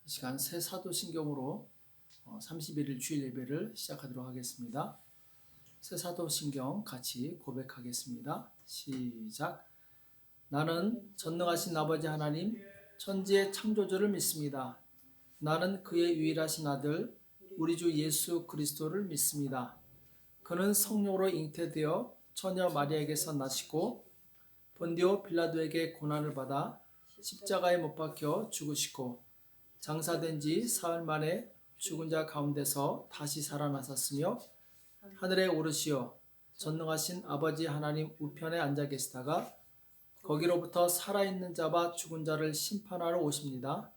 이 시간 새 사도신경으로 31일 주일 예배를 시작하도록 하겠습니다. 새 사도신경 같이 고백하겠습니다. 시작. 나는 전능하신 아버지 하나님 천지의 창조주를 믿습니다. 나는 그의 유일하신 아들 우리 주 예수 그리스도를 믿습니다. 그는 성령으로 잉태되어 처녀 마리아에게서 나시고 본디오 빌라도에게 고난을 받아 십자가에 못 박혀 죽으시고 장사된 지 사흘 만에 죽은 자 가운데서 다시 살아나셨으며 하늘에 오르시어 전능하신 아버지 하나님 우편에 앉아 계시다가 거기로부터 살아있는 자와 죽은 자를 심판하러 오십니다.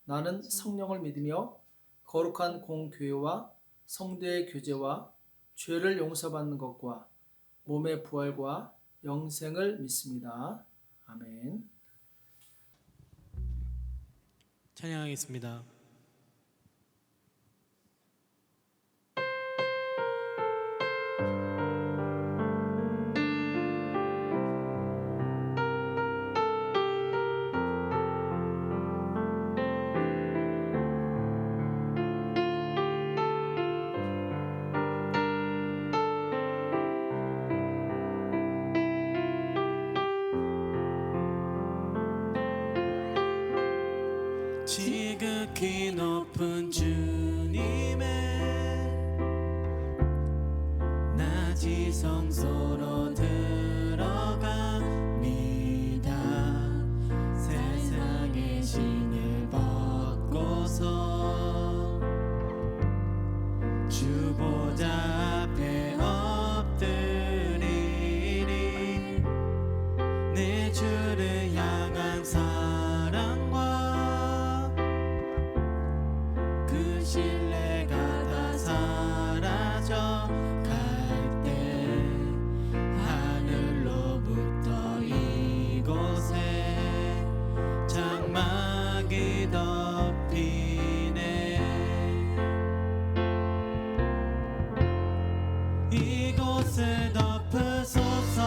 나는 성령을 믿으며 거룩한 공교회와 성도의 교제와 죄를 용서받는 것과 몸의 부활과 영생을 믿습니다. 아멘. 찬양하겠습니다. 지극히 높은 주님의 낮이 성소로 들어갑니다. 세상의 신을 벗고서 주 보좌 앞에 엎드리니 내 주를 향한 사랑과 신뢰가 다 사라져 갈 때 하늘로부터 이곳에 장막이 덮이네. 이곳을 덮으소서.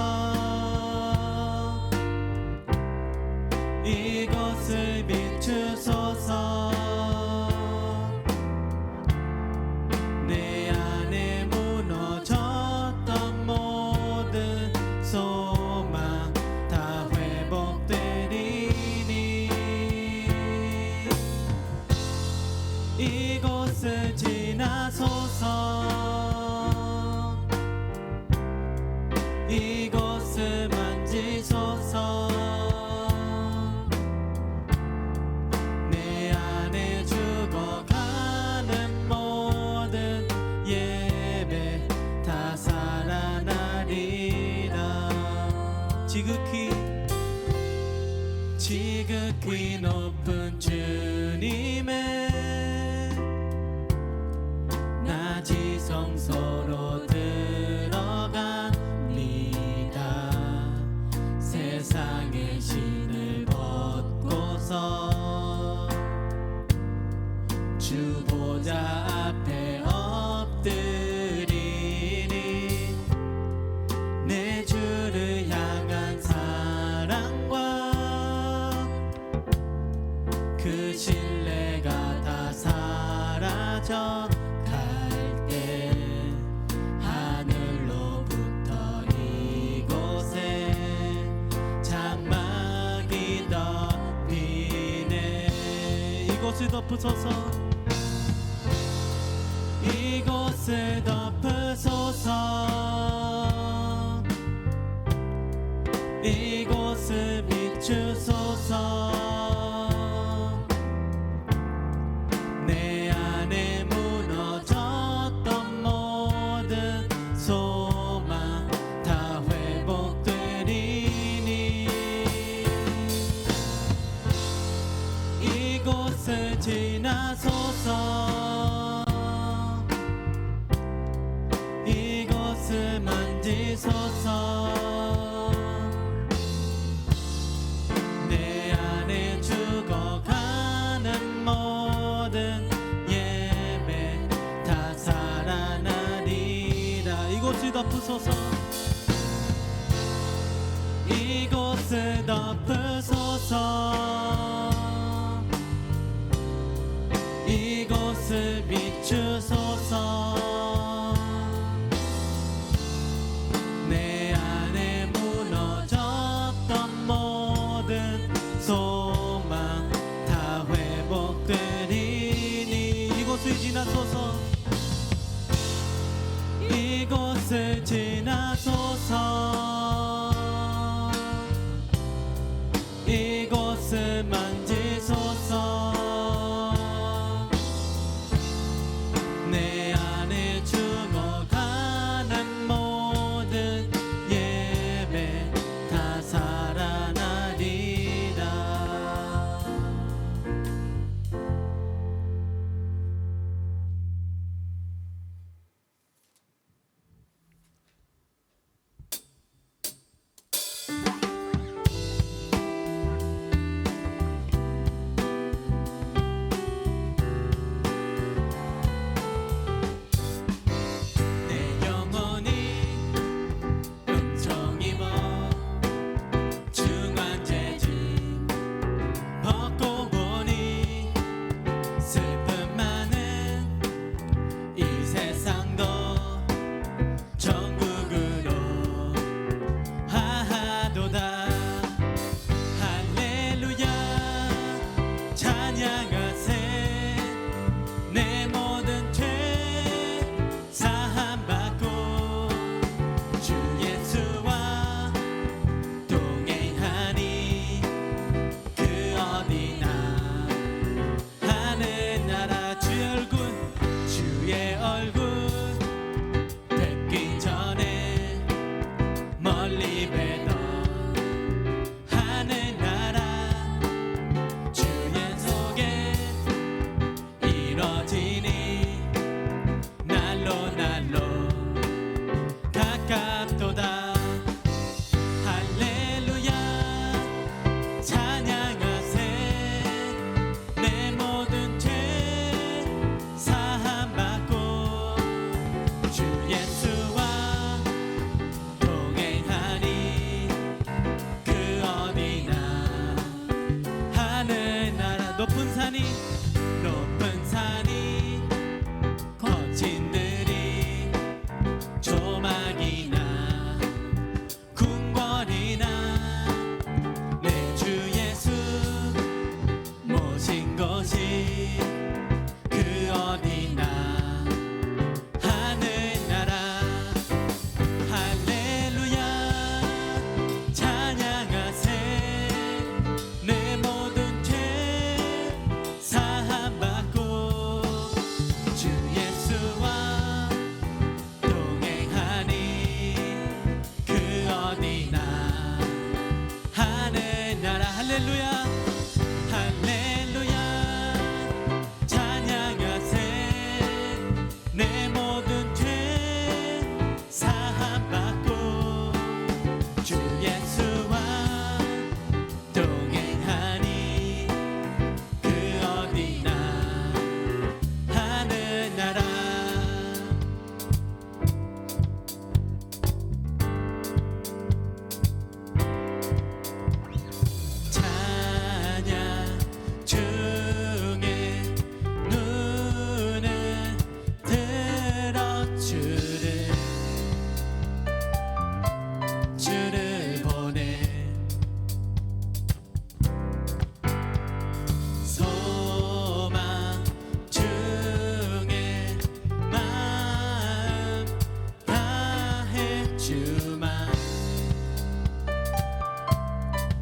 이곳을 비추소서. 이곳을 지나소서. 이곳을 만지소서. 내 안에 죽어가는 모든 예배 다 살아나리라. 지극히 높은 주님의 낮이 성소로 들어갑니다. 세상의 신을 벗고서 주 보좌 앞에 엎드리니 내 주를 향한 사랑과 그 신뢰가 다 사라져 하늘로부터 이곳에 장막이 덮이네. 이곳을 덮으소서. 이곳을 덮으소서. 이곳을 비추소서. 내 안에 무너졌던 모든 소망 다 회복되리니 이곳을 지나소서. 이곳을 만지소서. 내 안에 죽어가는 모든 예배 다 살아나리라. 이곳을 덮으소서. 이곳을 덮으소서. 입에 넣어 하늘나라 주 약속에 이뤄지니 날로 날로 가깝도다. 할렐루야 찬양하세. 내 모든 죄 사함받고 주 예수와 동행하니 그 어디나. 하늘나라 높은 산이 거친 들이 조막이나 궁궐이나 내 주 예수 모신 곳이 그 어디나. 하늘나라 할렐루야 찬양하세. 내 모든 죄 사함받고 주 예수와 동행하니 그 어디나. 하늘나라 할렐루야 할렐루야 찬양하세. 내 모든 죄 사함받고 주 예수와 동행하니 그 어디나. 하늘나라 찬양 중에 눈을 들어 주를 보내. 소망 중에 마음 다해 주만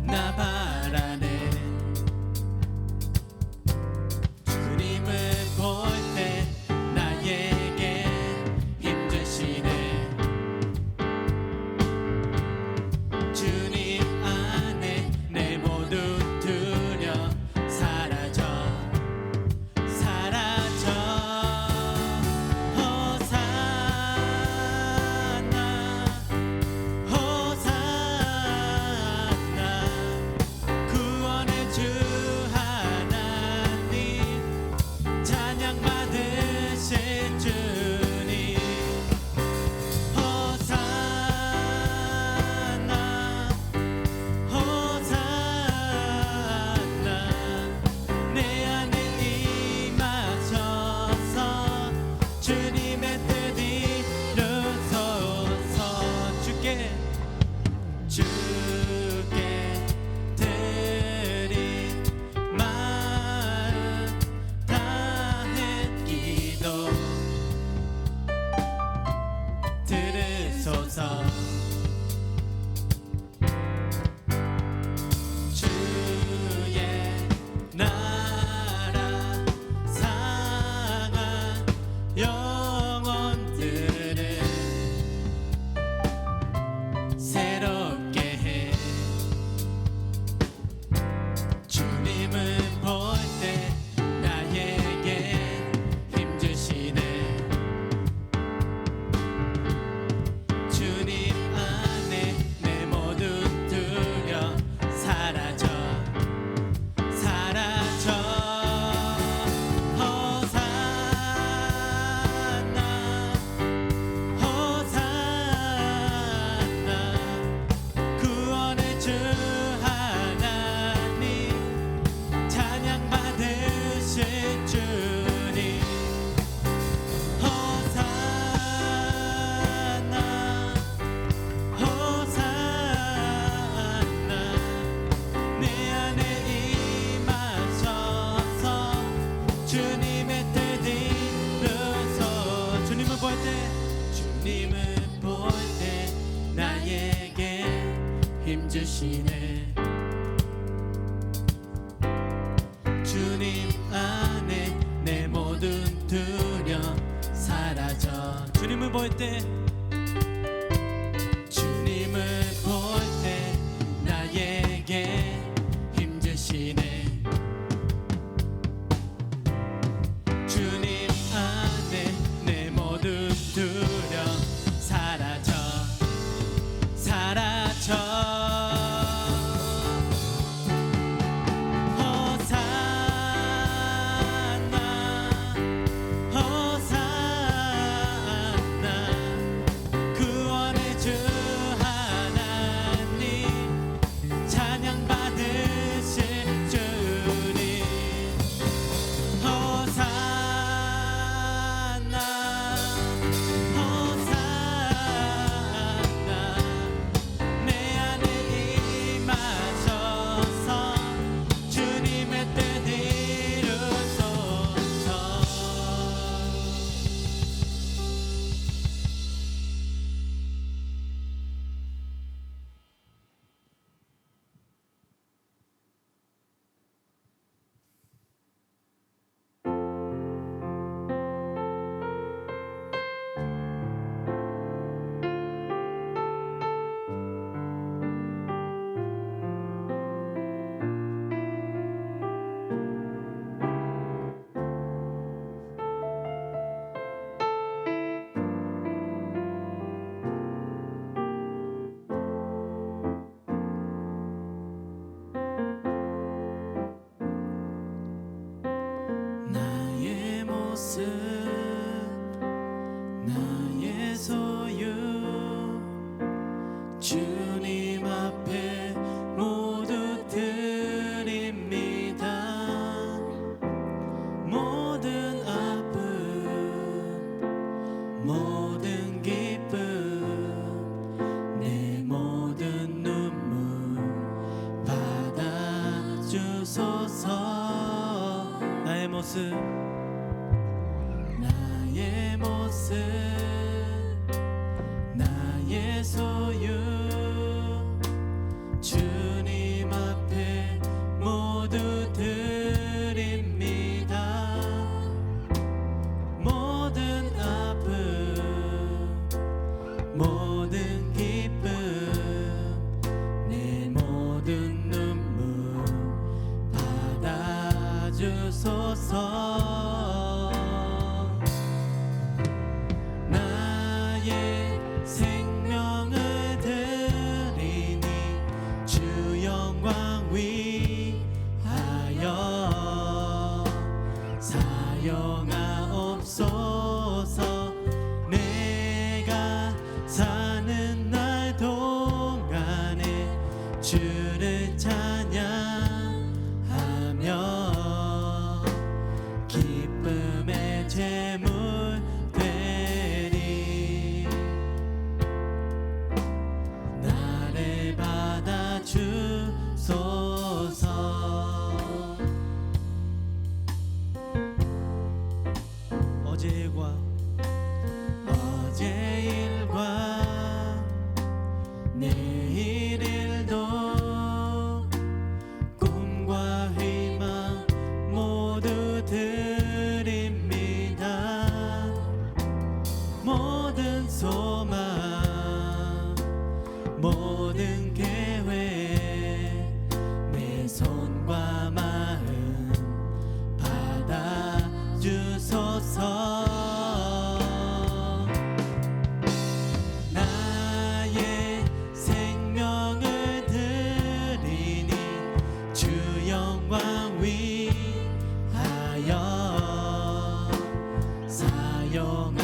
나 바라네. 주님을 볼 때 나에게 힘주시네. 주님 안에 내 모든 두려움 사라져 호산나 호산나 구원의 주 하나님 찬양 받으실 주님. 호산나 호산나 내 안에 임하셔서 주님의 뜻 이루소서. 주께 드린 마음 다해 기도 들으소서. 주의 나라 상한 영혼들을 새롭게 해. 주님을 볼 때 나에게 힘주시네. 주님 안에 내 모든 두려움 사라져 호산나 호산나 구원의 주 하나님 찬양 받으실 주님. 호산나 호산나 내 안에 임하셔서 주님의 뜻 이루소. 주님을 볼 때 나에게 힘주시네. 주님 안에 내 모든 두려움 사라져. 주님을 볼 때 주님을 볼 모습 나의 모습 나의 소유 주님 앞에 모두 드립니다. 모든 아픔 모든 기쁨 내 모든 눈물 받아주소서. 나의 생명을 드리니 주 영광 위하여 사용하옵소서. 내가 사는 날 동안에 주를 찬양하며 기쁨의 제물 되리. 나를 받아주소서. 어제 일과 내일 일도 꿈과 희망 모두 드립니다. 모든 소망 모든 계획 내 손과 마음 받아주소서. 나의 생명을 드리니 주 영광 위하여 사용하옵소서.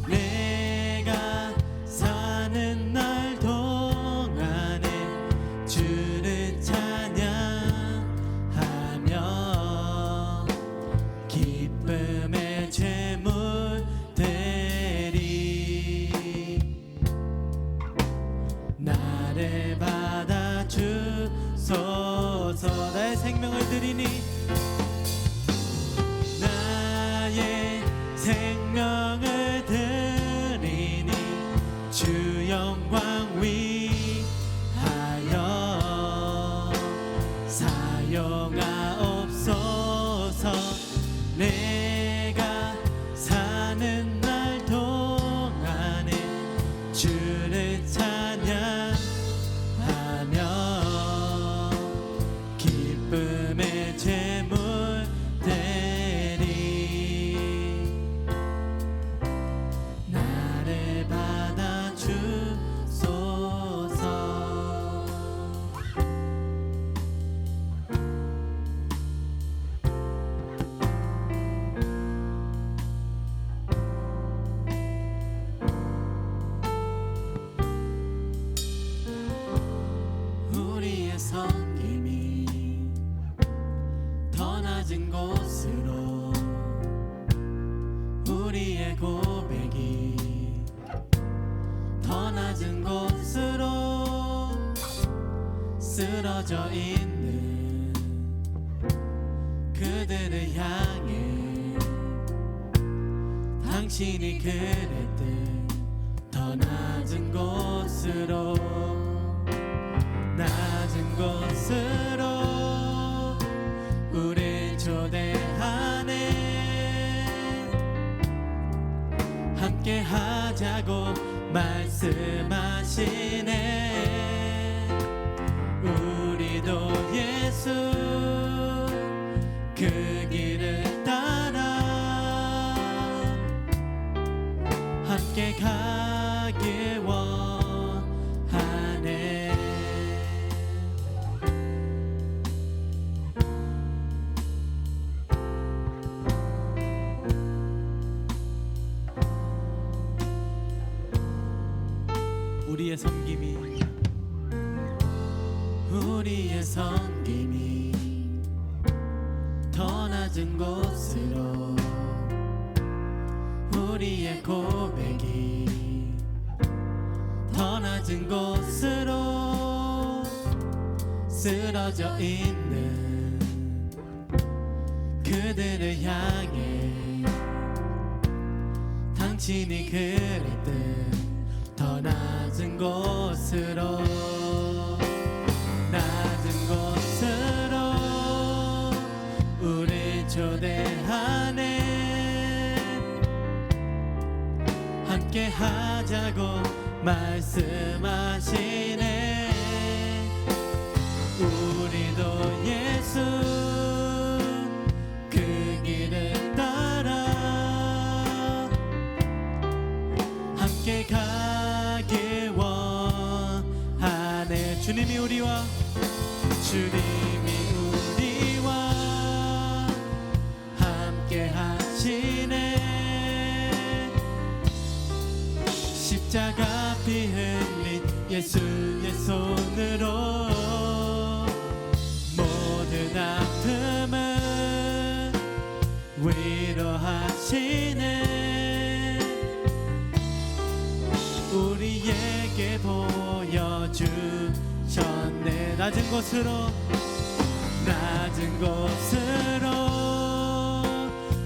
내가 사는 날 동안에 주를 찬양하며 기쁨의 제물 되리. 나를 받아주소서. 나의 생명을 드리니 나의 생명을 드리니 주 영광 위하여 사용하옵소서. 내가 사는 날 동안에 주를 찬양하며 기쁨의 제물 되리. 나를 받아주소서. 우리의 섬김이 더 낮은 곳으로 우리의 고백이 더 낮은 곳으로 쓰러져 있는 그들을 향해 당신이 그랬듯 더 낮은 곳으로 낮은 곳으로 우릴 초대하네. 함께 하자고 말씀하시네. 우리도 예수 그 길을 따라 함께 가길 원하네. 우리의 섬김이 더 낮은 곳으로 우리의 고백이 더 낮은 곳으로 쓰러져 있는 그들을 향해 당신이 그랬듯 더 낮은 곳으로 우리 초대하네 함께 하자고 말씀하시네 우리도 예수 그 길을 따라 함께 가길 원하네 주님이 우리와 함께 하시네 십자가 피 흘린 예수의 손으로 모든 아픔을 위로하시네 우리에게 보여주셨네 낮은 곳으로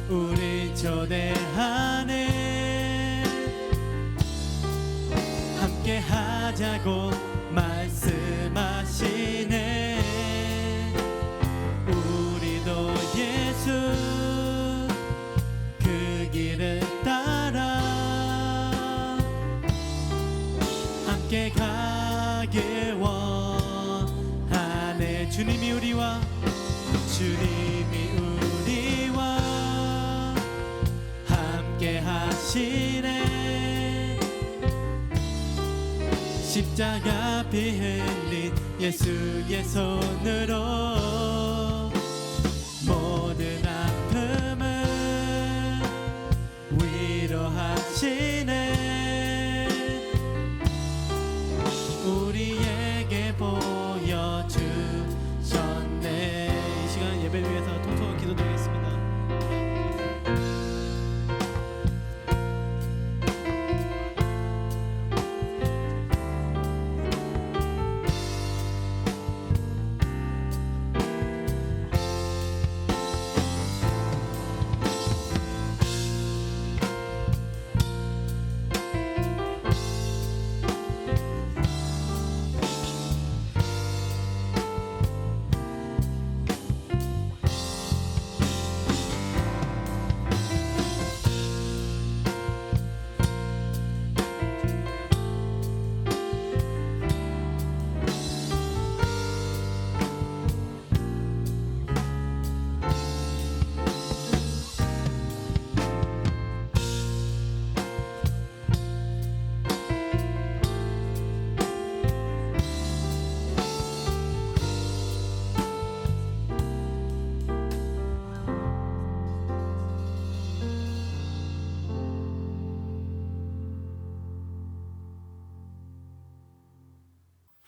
우리 초대하네 함께 하자고 말씀하시네 우리도 예수 그 길을 따라 함께 가길 원하네 주님이 우리와 함께 하시네 십자가 피 흘린 예수의 손으로 모든 아픔을 위로하시네 우리에게 보여주셨네 이 시간 예배를 위해서 통성으로 기도드리겠습니다.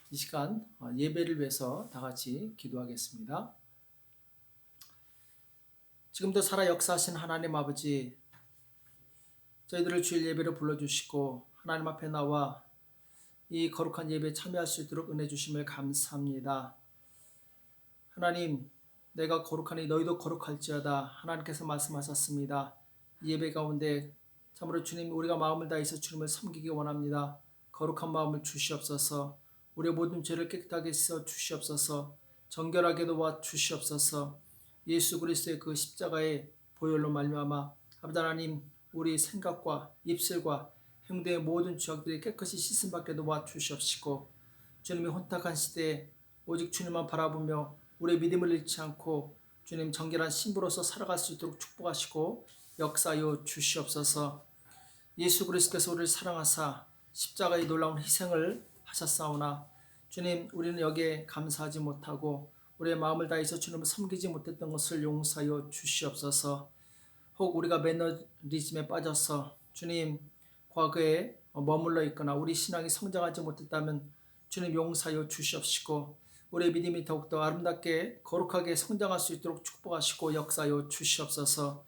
이 시간 예배를 위해서 다 같이 기도하겠습니다. 지금도 살아 역사하신 하나님 아버지, 저희들을 주일 예배로 불러주시고 하나님 앞에 나와 이 거룩한 예배에 참여할 수 있도록 은혜 주심을 감사합니다. 하나님, 내가 거룩하니 너희도 거룩할지어다 하나님께서 말씀하셨습니다. 이 예배 가운데 참으로 주님, 우리가 마음을 다해서 주님을 섬기기 원합니다. 거룩한 마음을 주시옵소서. 우리의 모든 죄를 깨끗하게 씻어 주시옵소서. 정결하게 도와 주시옵소서. 예수 그리스도의 그 십자가의 보혈로 말미암아 아버지 하나님, 우리 생각과 입술과 행동의 모든 죄악들이 깨끗이 씻음 받게 도와 주시옵시고, 주님의 혼탁한 시대에 오직 주님만 바라보며 우리의 믿음을 잃지 않고 주님 정결한 신부로서 살아갈 수 있도록 축복하시고 역사하여 주시옵소서. 예수 그리스도께서 우리를 사랑하사 십자가의 놀라운 희생을 하셨사오나 주님, 우리는 여기에 감사하지 못하고 우리의 마음을 다해서 주님을 섬기지 못했던 것을 용서하여 주시옵소서. 혹 우리가 매너리즘에 빠져서 주님 과거에 머물러 있거나 우리 신앙이 성장하지 못했다면 주님 용서하여 주시옵시고, 우리의 믿음이 더욱더 아름답게 거룩하게 성장할 수 있도록 축복하시고 역사하여 주시옵소서.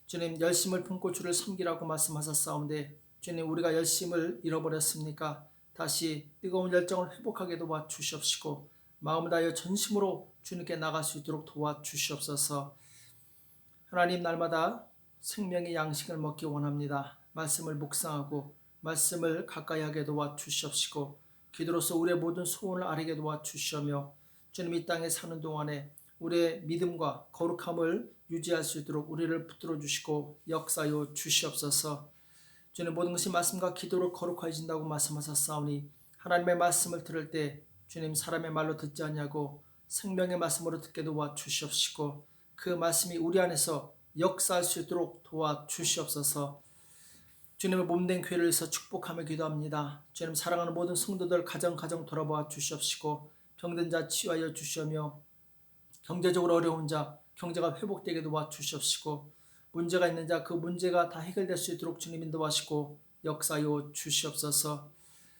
주님, 열심을 품고 주를 섬기라고 말씀하셨사온데 주님, 우리가 열심을 잃어버렸습니까? 다시 뜨거운 열정을 회복하게 도와주시옵시고 마음을 다하여 전심으로 주님께 나갈 수 있도록 도와주시옵소서. 하나님 날마다 생명의 양식을 먹기 원합니다. 말씀을 묵상하고 말씀을 가까이 하게 도와주시옵시고 기도로서 우리의 모든 소원을 아뢰게 도와주시며 주님 이 땅에 사는 동안에 우리의 믿음과 거룩함을 유지할 수 있도록 우리를 붙들어 주시고 역사하여 주시옵소서. 주님 모든 것이 말씀과 기도로 거룩해진다고 말씀하셨사오니 하나님의 말씀을 들을 때 주님 사람의 말로 듣지 않냐고 생명의 말씀으로 듣게 도와주시옵시고 그 말씀이 우리 안에서 역사할 수 있도록 도와주시옵소서. 주님의 몸된 교회를 위해서 축복하며 기도합니다. 주님 사랑하는 모든 성도들 가정 돌아보아 주시옵시고 병든 자 치유하여 주시며 경제적으로 어려운 자 경제가 회복되게 도와주시옵시고 문제가 있는 자 그 문제가 다 해결될 수 있도록 주님 인도하시고 역사하여 주시옵소서.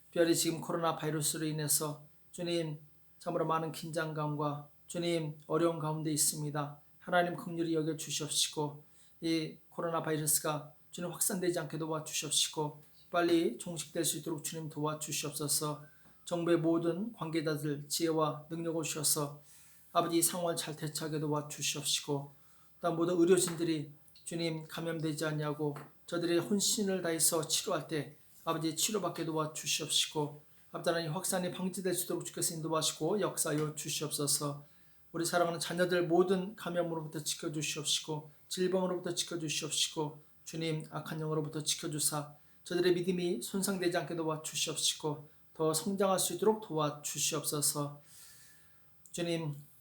특별히 지금 코로나 바이러스로 인해서 주님 참으로 많은 긴장감과 주님 어려운 가운데 있습니다. 하나님 긍휼히 여겨 주시옵시고 이 코로나 바이러스가 주님 확산되지 않게 도와주시옵시고 빨리 종식될 수 있도록 주님 도와주시옵소서. 정부의 모든 관계자들 지혜와 능력을 주셔서 아버지 이 상황을 잘 대처하게 도와주시옵시고 또 모든 의료진들이 주님 감염되지 않냐고 저들의 혼신을 다해서 치료할 때 아버지 치료받게 도와주시옵시고 아버지 하나님 확산이 방지될 수 있도록 주께서 인도하시고 역사하여 주시옵소서. 우리 사랑하는 자녀들 모든 감염으로부터 지켜주시옵시고 질병으로부터 지켜주시옵시고 주님 악한 영으로부터 지켜주사 저들의 믿음이 손상되지 않게 도와주시옵시고 더 성장할 수 있도록 도와주시옵소서.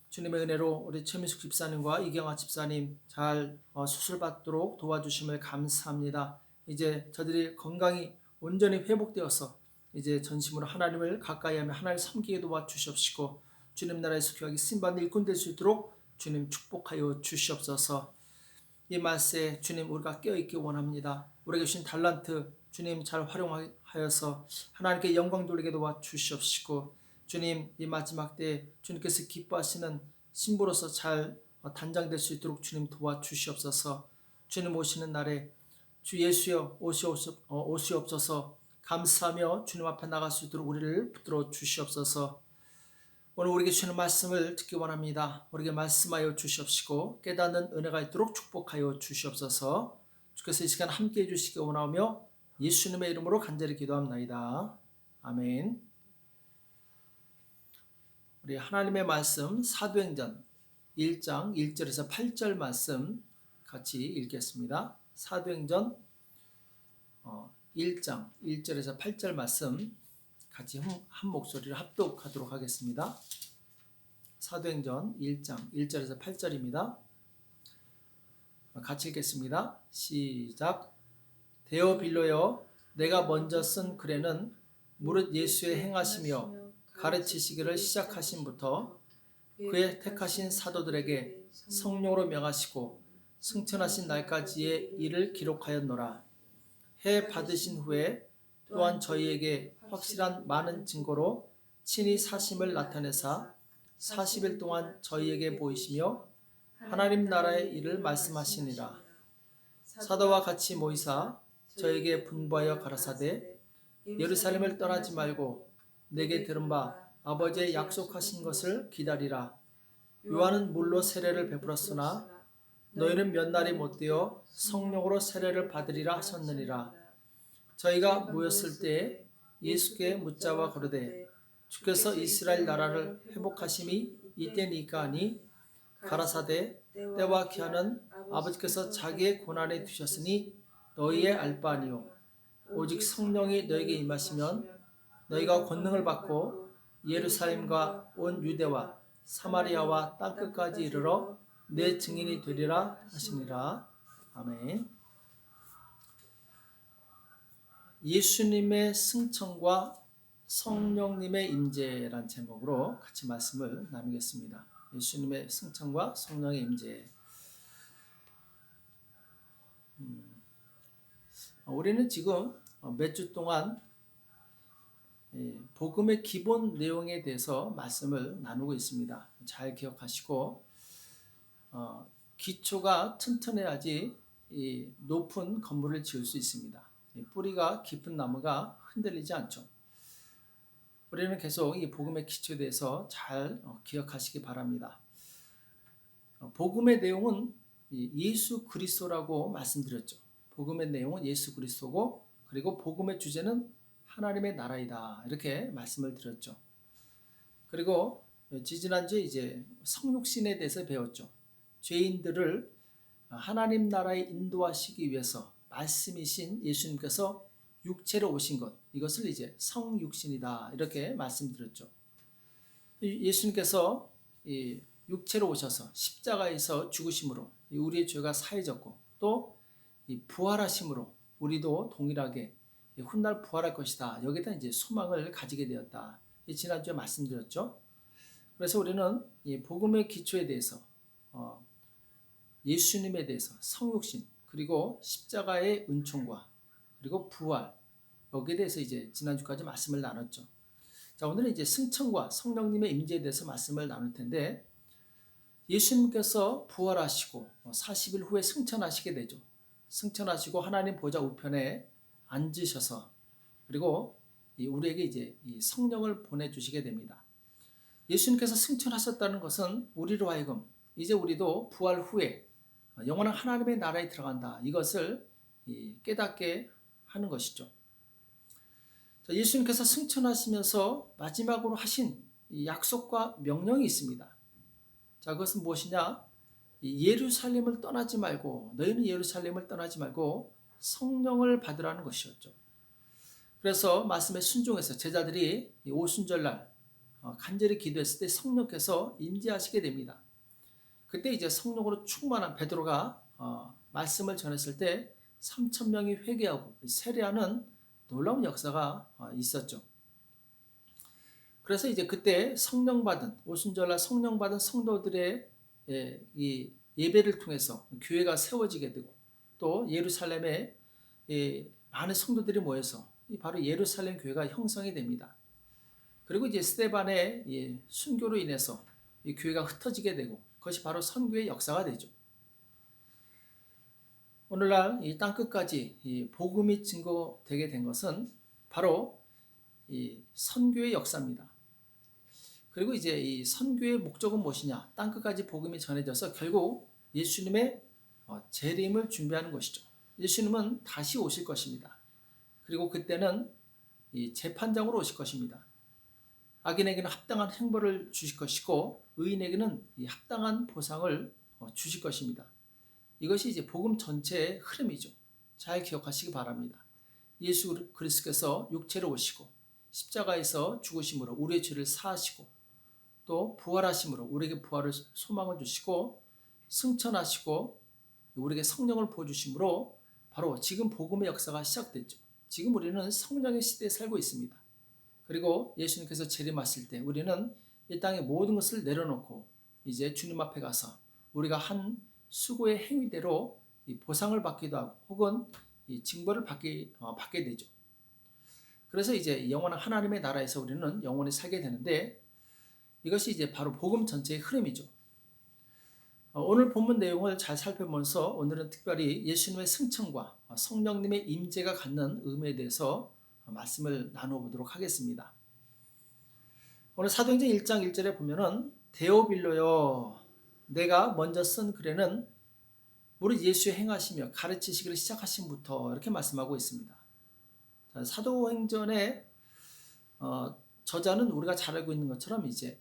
주님의 은혜로 우리 최민숙 집사님과 이경아 집사님 잘 수술받도록 도와주심을 감사합니다. 이제 저들이 건강이 온전히 회복되어서 이제 전심으로 하나님을 가까이하며 하나님을 섬기게 도와주시옵시고 주님 나라에서 귀하게 쓰임받는 일꾼 될 수 있도록 주님 축복하여 주시옵소서. 이 말씀에 주님 우리가 깨어있기 원합니다. 우리에게 주신 달란트 주님 잘 활용하여서 하나님께 영광 돌리게 도와주시옵시고 주님 이 마지막 때에 주님께서 기뻐하시는 신부로서 잘 단장될 수 있도록 주님 도와주시옵소서. 주님 오시는 날에 주 예수여 오시옵소서 감사하며 주님 앞에 나갈 수 있도록 우리를 붙들어 주시옵소서. 오늘 우리에게 주시는 말씀을 듣기 원합니다. 우리에게 말씀하여 주시옵시고 깨닫는 은혜가 있도록 축복하여 주시옵소서. 주께서 이 시간 함께해 주시기 원하며 예수님의 이름으로 간절히 기도합나이다. 아멘. 우리 하나님의 말씀 사도행전 1장 1절에서 8절 말씀 같이 읽겠습니다. 사도행전 1장 1절에서 8절 말씀 같이 한 목소리로 합독하도록 하겠습니다. 사도행전 1장 1절에서 8절입니다. 같이 읽겠습니다. 시작. 데오빌로여 내가 먼저 쓴 글에는 무릇 예수의 행하시며 가르치시기를 시작하신부터 그의 택하신 사도들에게 성령으로 명하시고 승천하신 날까지의 일을 기록하였노라. 해 받으신 후에 또한 저희에게 확실한 많은 증거로 친히 사심을 나타내사 40일 동안 저희에게 보이시며 하나님 나라의 일을 말씀하시니라. 사도와 같이 모이사 저에게 분부하여 가라사대 예루살렘을 떠나지 말고 내게 들은 바 아버지의 약속하신 것을 기다리라. 요한은 물로 세례를 베풀었으나 너희는 몇 날이 못되어 성령으로 세례를 받으리라 하셨느니라. 저희가 모였을 때에 예수께 묻자와 그러되 주께서 이스라엘 나라를 회복하심이 이때니까 하니 가라사대 때와 기한은 아버지께서 자기의 고난에 두셨으니 너희의 알 바 아니요 오직 성령이 너에게 임하시면 너희가 권능을 받고 예루살렘과 온 유대와 사마리아와 땅끝까지 이르러 내 증인이 되리라 하시니라. 아멘. 예수님의 승천과 성령님의 임재란 제목으로 같이 말씀을 나누겠습니다. 예수님의 승천과 성령의 임재. 우리는 지금 몇 주 동안 복음의 기본 내용에 대해서 말씀을 나누고 있습니다. 잘 기억하시고 기초가 튼튼해야지 이 높은 건물을 지을 수 있습니다. 뿌리가 깊은 나무가 흔들리지 않죠. 우리는 계속 이 복음의 기초에 대해서 잘 기억하시기 바랍니다. 복음의 내용은 이 예수 그리스도라고 말씀드렸죠. 복음의 내용은 예수 그리스도고 그리고 복음의 주제는 하나님의 나라이다 이렇게 말씀을 드렸죠. 그리고 지지난주에 이제 성육신에 대해서 배웠죠. 죄인들을 하나님 나라에 인도하시기 위해서 말씀이신 예수님께서 육체로 오신 것, 이것을 이제 성육신이다 이렇게 말씀드렸죠. 예수님께서 육체로 오셔서 십자가에서 죽으심으로 우리의 죄가 사해졌고 또 부활하심으로 우리도 동일하게 훗날 부활할 것이다. 여기다 이제 소망을 가지게 되었다. 지난주에 말씀드렸죠. 그래서 우리는 이 복음의 기초에 대해서 예수님에 대해서 성육신 그리고 십자가의 은총과 그리고 부활 여기에 대해서 이제 지난주까지 말씀을 나눴죠. 자, 오늘은 이제 승천과 성령님의 임재에 대해서 말씀을 나눌 텐데 예수님께서 부활하시고 40일 후에 승천하시게 되죠. 승천하시고 하나님 보좌 우편에 앉으셔서 그리고 우리에게 이제 이 성령을 보내주시게 됩니다. 예수님께서 승천하셨다는 것은 우리로 하여금 이제 우리도 부활 후에 영원한 하나님의 나라에 들어간다. 이것을 깨닫게 하는 것이죠. 예수님께서 승천하시면서 마지막으로 하신 약속과 명령이 있습니다. 자, 그것은 무엇이냐? 예루살렘을 떠나지 말고 너희는 예루살렘을 떠나지 말고 성령을 받으라는 것이었죠. 그래서 말씀에 순종해서 제자들이 오순절날 간절히 기도했을 때 성령께서 임재하시게 됩니다. 그때 이제 성령으로 충만한 베드로가 말씀을 전했을 때 3,000명이 회개하고 세례하는 놀라운 역사가 있었죠. 그래서 이제 그때 오순절날 성령 받은 성도들의 이 예배를 통해서 교회가 세워지게 되고 또 예루살렘에 많은 성도들이 모여서 바로 예루살렘 교회가 형성이 됩니다. 그리고 이제 스데반의 순교로 인해서 이 교회가 흩어지게 되고 그것이 바로 선교의 역사가 되죠. 오늘날 이 땅끝까지 이 복음이 증거되게 된 것은 바로 이 선교의 역사입니다. 그리고 이제 이 선교의 목적은 무엇이냐? 땅끝까지 복음이 전해져서 결국 예수님의 재림을 준비하는 것이죠. 예수님은 다시 오실 것입니다. 그리고 그때는 이 재판장으로 오실 것입니다. 악인에게는 합당한 형벌을 주실 것이고 의인에게는 이 합당한 보상을 주실 것입니다. 이것이 이제 복음 전체의 흐름이죠. 잘 기억하시기 바랍니다. 예수 그리스도께서 육체로 오시고 십자가에서 죽으심으로 우리의 죄를 사하시고 또 부활하심으로 우리에게 부활을 소망을 주시고 승천하시고 우리에게 성령을 부어주심으로 바로 지금 복음의 역사가 시작됐죠. 지금 우리는 성령의 시대에 살고 있습니다. 그리고 예수님께서 재림하실 때 우리는 이 땅의 모든 것을 내려놓고 이제 주님 앞에 가서 우리가 한 수고의 행위대로 이 보상을 받기도 하고 혹은 이 징벌을 받게 되죠. 그래서 이제 영원한 하나님의 나라에서 우리는 영원히 살게 되는데 이것이 이제 바로 복음 전체의 흐름이죠. 오늘 본문 내용을 잘 살펴보면서 오늘은 특별히 예수님의 승천과 성령님의 임재가 갖는 의미에 대해서 말씀을 나눠보도록 하겠습니다. 오늘 사도행전 1장 1절에 보면은 데오빌로여 내가 먼저 쓴 글에는 우리 예수의 행하시며 가르치시기를 시작하심부터 이렇게 말씀하고 있습니다. 사도행전의 저자는 우리가 잘 알고 있는 것처럼 이제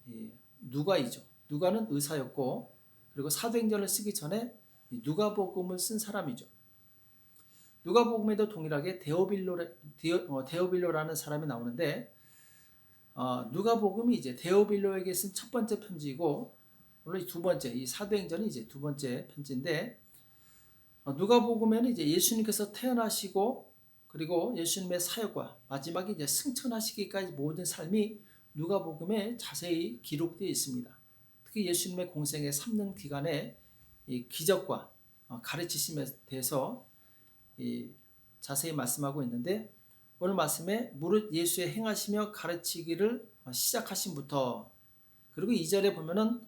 누가이죠. 누가는 의사였고 그리고 사도행전을 쓰기 전에 누가복음을 쓴 사람이죠. 누가복음에도 동일하게 데오빌로라는 사람이 나오는데 누가복음이 이제 데오빌로에게 쓴 첫 번째 편지이고 물론 두 번째 이 사도행전이 이제 두 번째 편지인데 누가복음에는 이제 예수님께서 태어나시고 그리고 예수님의 사역과 마지막에 이제 승천하시기까지 모든 삶이 누가복음에 자세히 기록되어 있습니다. 특히 예수님의 공생의 3년 기간에 이 기적과 가르치심에 대해서 자세히 말씀하고 있는데 오늘 말씀에 무릇 예수의 행하시며 가르치기를 시작하심부터 그리고 2절에 보면은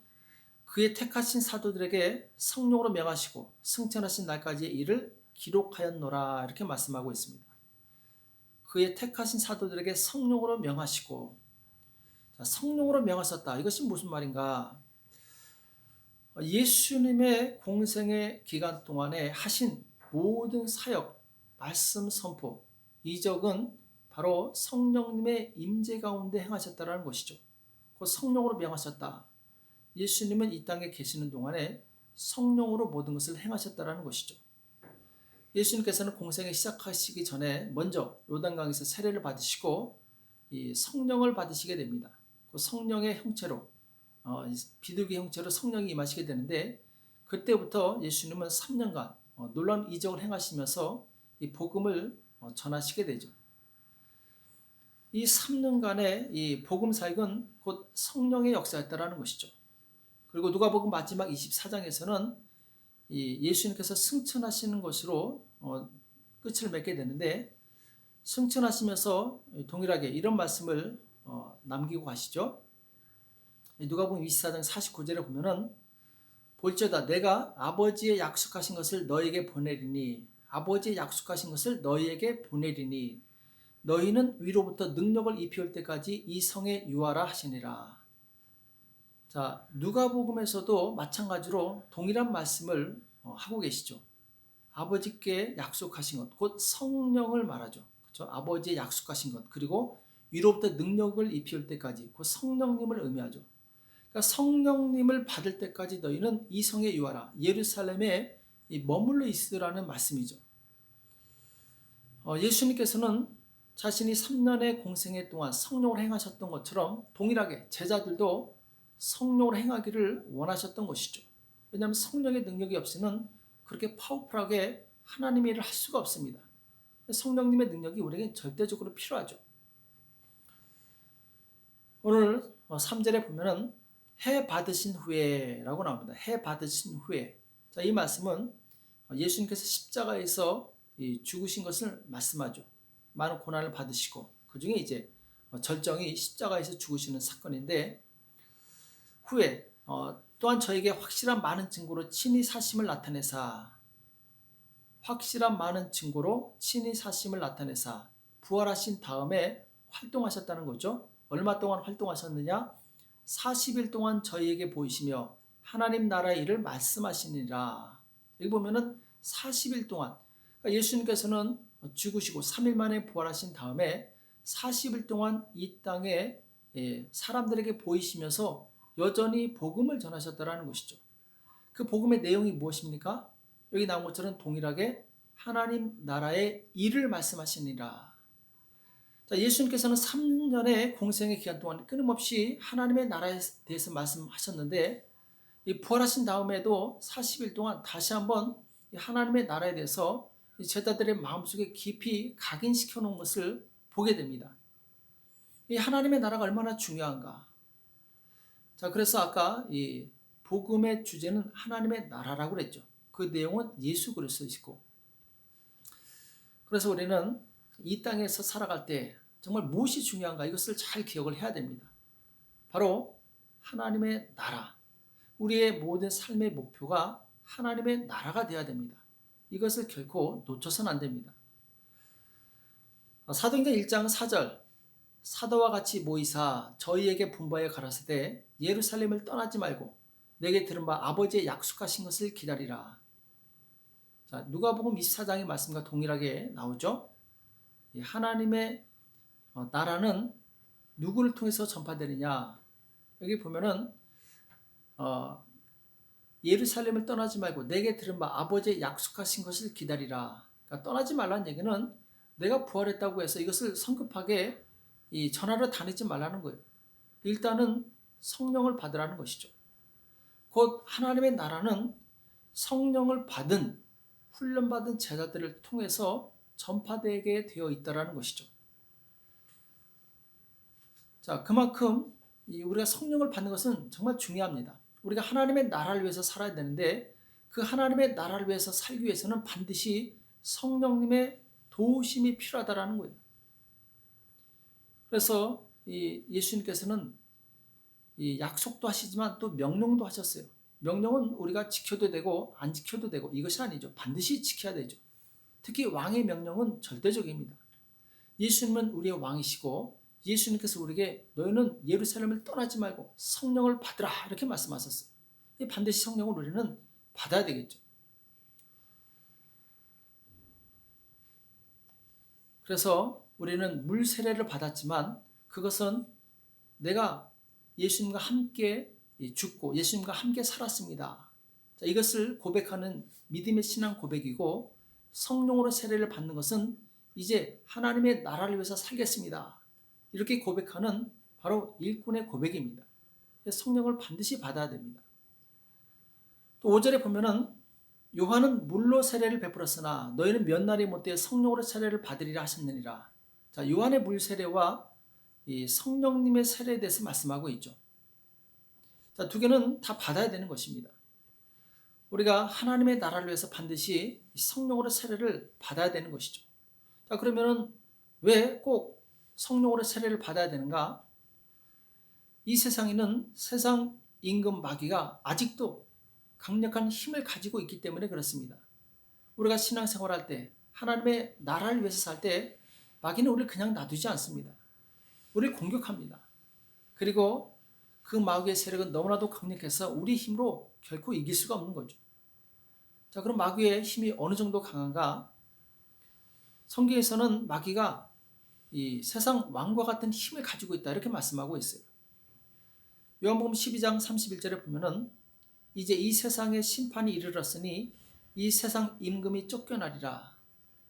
그의 택하신 사도들에게 성령으로 명하시고 승천하신 날까지의 일을 기록하였노라 이렇게 말씀하고 있습니다. 그의 택하신 사도들에게 성령으로 명하시고 성령으로 명하셨다. 이것이 무슨 말인가? 예수님의 공생의 기간 동안에 하신 모든 사역, 말씀 선포, 이적은 바로 성령님의 임재 가운데 행하셨다는 것이죠. 그 성령으로 명하셨다. 예수님은 이 땅에 계시는 동안에 성령으로 모든 것을 행하셨다는 것이죠. 예수님께서는 공생을 시작하시기 전에 먼저 요단강에서 세례를 받으시고 이 성령을 받으시게 됩니다. 그 성령의 형체로 비둘기 형체로 성령이 임하시게 되는데 그때부터 예수님은 3년간 놀라운 이적을 행하시면서 이 복음을 전하시게 되죠. 이 3년간의 이 복음 사역은 곧 성령의 역사였다라는 것이죠. 그리고 누가복음 마지막 24장에서는 이 예수님께서 승천하시는 것으로 끝을 맺게 되는데 승천하시면서 동일하게 이런 말씀을 남기고 가시죠. 누가복음 24장 49절에 보면은 볼지어다 내가 아버지의 약속하신 것을 너에게 보내리니 아버지의 약속하신 것을 너희에게 보내리니 너희는 위로부터 능력을 입혀올 때까지 이 성에 유하라 하시니라. 자, 누가복음에서도 마찬가지로 동일한 말씀을 하고 계시죠. 아버지께 약속하신 것, 곧 성령을 말하죠. 그렇죠? 아버지의 약속하신 것, 그리고 위로부터 능력을 입혀올 때까지 곧 성령님을 의미하죠. 그러니까 성령님을 받을 때까지 너희는 이 성에 유하라. 예루살렘에 머물러 있으라는 말씀이죠. 예수님께서는 자신이 3년의 공생애 동안 성령을 행하셨던 것처럼 동일하게 제자들도 성령을 행하기를 원하셨던 것이죠. 왜냐하면 성령의 능력이 없이는 그렇게 파워풀하게 하나님의 일을 할 수가 없습니다. 성령님의 능력이 우리에게 절대적으로 필요하죠. 오늘 3절에 보면은 해 받으신 후에라고 나옵니다. 해 받으신 후에. 자, 이 말씀은 예수님께서 십자가에서 죽으신 것을 말씀하죠. 많은 고난을 받으시고 그 중에 이제 절정이 십자가에서 죽으시는 사건인데 후에 또한 저에게 확실한 많은 증거로 친히 사심을 나타내사 확실한 많은 증거로 친히 사심을 나타내사 부활하신 다음에 활동하셨다는 거죠. 얼마 동안 활동하셨느냐? 40일 동안 저희에게 보이시며 하나님 나라의 일을 말씀하시니라. 여기 보면은 40일 동안 그러니까 예수님께서는 죽으시고 3일 만에 부활하신 다음에 40일 동안 이 땅에 사람들에게 보이시면서 여전히 복음을 전하셨다라는 것이죠. 그 복음의 내용이 무엇입니까? 여기 나온 것처럼 동일하게 하나님 나라의 일을 말씀하시니라. 자, 예수님께서는 3년의 공생의 기간 동안 끊임없이 하나님의 나라에 대해서 말씀하셨는데 이 부활하신 다음에도 40일 동안 다시 한번 하나님의 나라에 대해서 제자들의 마음속에 깊이 각인시켜 놓은 것을 보게 됩니다. 이 하나님의 나라가 얼마나 중요한가. 자, 그래서 아까 이 복음의 주제는 하나님의 나라라고 그랬죠. 그 내용은 예수 그리스도이시고. 그래서 우리는 이 땅에서 살아갈 때 정말 무엇이 중요한가 이것을 잘 기억을 해야 됩니다. 바로 하나님의 나라. 우리의 모든 삶의 목표가 하나님의 나라가 되어야 됩니다. 이것을 결코 놓쳐서는 안 됩니다. 사도행전 1장 4절 사도와 같이 모이사 저희에게 분부하여 가라사대 예루살렘을 떠나지 말고 내게 들은 바 아버지의 약속하신 것을 기다리라. 자, 누가복음 24장의 말씀과 동일하게 나오죠. 하나님의 나라는 누구를 통해서 전파되느냐? 여기 보면은 예루살렘을 떠나지 말고 내게 들은 바 아버지의 약속하신 것을 기다리라. 그러니까 떠나지 말라는 얘기는 내가 부활했다고 해서 이것을 성급하게 전하러 다니지 말라는 거예요. 일단은 성령을 받으라는 것이죠. 곧 하나님의 나라는 성령을 받은 훈련받은 제자들을 통해서 전파되게 되어 있다라는 것이죠. 자, 그만큼 우리가 성령을 받는 것은 정말 중요합니다. 우리가 하나님의 나라를 위해서 살아야 되는데 그 하나님의 나라를 위해서 살기 위해서는 반드시 성령님의 도우심이 필요하다라는 거예요. 그래서 예수님께서는 약속도 하시지만 또 명령도 하셨어요. 명령은 우리가 지켜도 되고 안 지켜도 되고 이것이 아니죠. 반드시 지켜야 되죠. 특히 왕의 명령은 절대적입니다. 예수님은 우리의 왕이시고 예수님께서 우리에게 너희는 예루살렘을 떠나지 말고 성령을 받으라 이렇게 말씀하셨어요. 반드시 성령을 우리는 받아야 되겠죠. 그래서 우리는 물 세례를 받았지만 그것은 내가 예수님과 함께 죽고 예수님과 함께 살았습니다. 자, 이것을 고백하는 믿음의 신앙 고백이고, 성령으로 세례를 받는 것은 이제 하나님의 나라를 위해서 살겠습니다, 이렇게 고백하는 바로 일꾼의 고백입니다. 성령을 반드시 받아야 됩니다. 또 5절에 보면은 요한은 물로 세례를 베풀었으나 너희는 몇 날이 못되어 성령으로 세례를 받으리라 하셨느니라. 자, 요한의 물 세례와 이 성령님의 세례에 대해서 말씀하고 있죠. 자, 두 개는 다 받아야 되는 것입니다. 우리가 하나님의 나라를 위해서 반드시 성령으로 세례를 받아야 되는 것이죠. 자, 그러면은 왜 꼭 성령으로 세례를 받아야 되는가? 이 세상에는 세상 임금 마귀가 아직도 강력한 힘을 가지고 있기 때문에 그렇습니다. 우리가 신앙생활할 때, 하나님의 나라를 위해서 살 때 마귀는 우리를 그냥 놔두지 않습니다. 우리를 공격합니다. 그리고 그 마귀의 세력은 너무나도 강력해서 우리 힘으로 결코 이길 수가 없는 거죠. 자, 그럼 마귀의 힘이 어느 정도 강한가? 성경에서는 마귀가 이 세상 왕과 같은 힘을 가지고 있다, 이렇게 말씀하고 있어요. 요한복음 12장 31절에 보면은 이제 이 세상의 심판이 이르렀으니 이 세상 임금이 쫓겨나리라.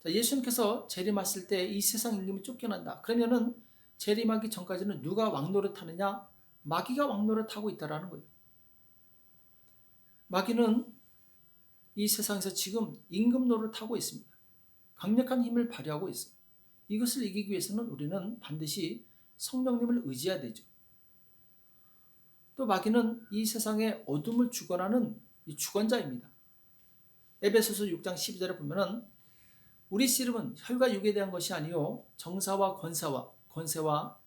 자, 예수님께서 재림하실 때 이 세상 임금이 쫓겨난다. 그러면은 재림하기 전까지는 누가 왕노릇하느냐? 마귀가 왕노릇하고 있다라는 거예요. 마귀는 이 세상에서 지금 임금 노릇하고 있습니다. 강력한 힘을 발휘하고 있어요. 이것을 이기기 위해서는 우리는 반드시 성령님을 의지해야 되죠. 또 마귀는 이 세상의 어둠을 주관하는 이 주관자입니다. 에베소서 6장 12절에 보면은 우리 씨름은 혈과 육에 대한 것이 아니요 정사와 권세와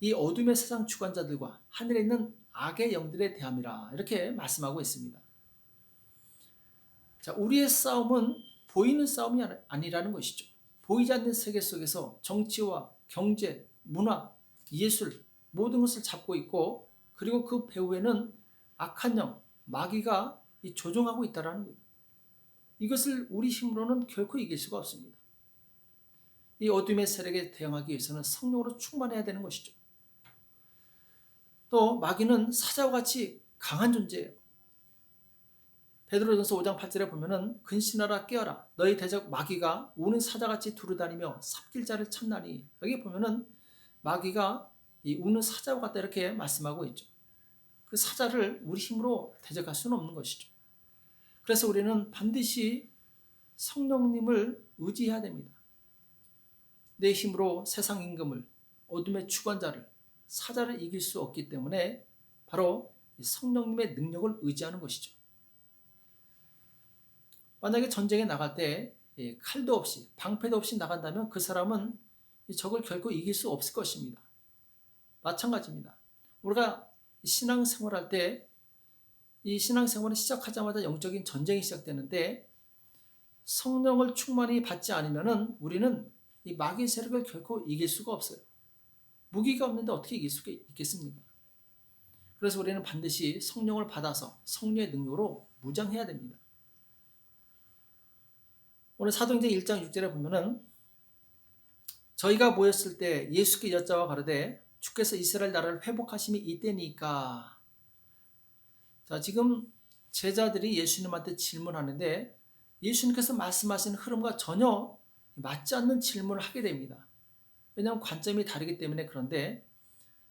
이 어둠의 세상 주관자들과 하늘에 있는 악의 영들에 대함이라, 이렇게 말씀하고 있습니다. 자, 우리의 싸움은 보이는 싸움이 아니라는 것이죠. 보이지 않는 세계 속에서 정치와 경제, 문화, 예술 모든 것을 잡고 있고, 그리고 그 배후에는 악한 영, 마귀가 조종하고 있다는 거예요. 이것을 우리 힘으로는 결코 이길 수가 없습니다. 이 어둠의 세력에 대응하기 위해서는 성령으로 충만해야 되는 것이죠. 또 마귀는 사자와 같이 강한 존재예요. 베드로전서 5장 8절에 보면은 근신하라 깨어라 너희 대적 마귀가 우는 사자같이 두루다니며 삽길 자를 찾나니, 여기 보면은 마귀가 이 우는 사자와 같다, 이렇게 말씀하고 있죠. 그 사자를 우리 힘으로 대적할 수는 없는 것이죠. 그래서 우리는 반드시 성령님을 의지해야 됩니다. 내 힘으로 세상 임금을, 어둠의 주관자를, 사자를 이길 수 없기 때문에 바로 성령님의 능력을 의지하는 것이죠. 만약에 전쟁에 나갈 때 칼도 없이 방패도 없이 나간다면 그 사람은 적을 결코 이길 수 없을 것입니다. 마찬가지입니다. 우리가 신앙생활할 때 이 신앙생활을 시작하자마자 영적인 전쟁이 시작되는데 성령을 충만히 받지 않으면 우리는 이 마귀의 세력을 결코 이길 수가 없어요. 무기가 없는데 어떻게 이길 수가 있겠습니까? 그래서 우리는 반드시 성령을 받아서 성령의 능력으로 무장해야 됩니다. 오늘 사도행전 1장 6절에 보면은 저희가 모였을 때 예수께 여짜와 가로되 주께서 이스라엘 나라를 회복하심이 이때니까. 자, 지금 제자들이 예수님한테 질문하는데 예수님께서 말씀하시는 흐름과 전혀 맞지 않는 질문을 하게 됩니다. 왜냐하면 관점이 다르기 때문에. 그런데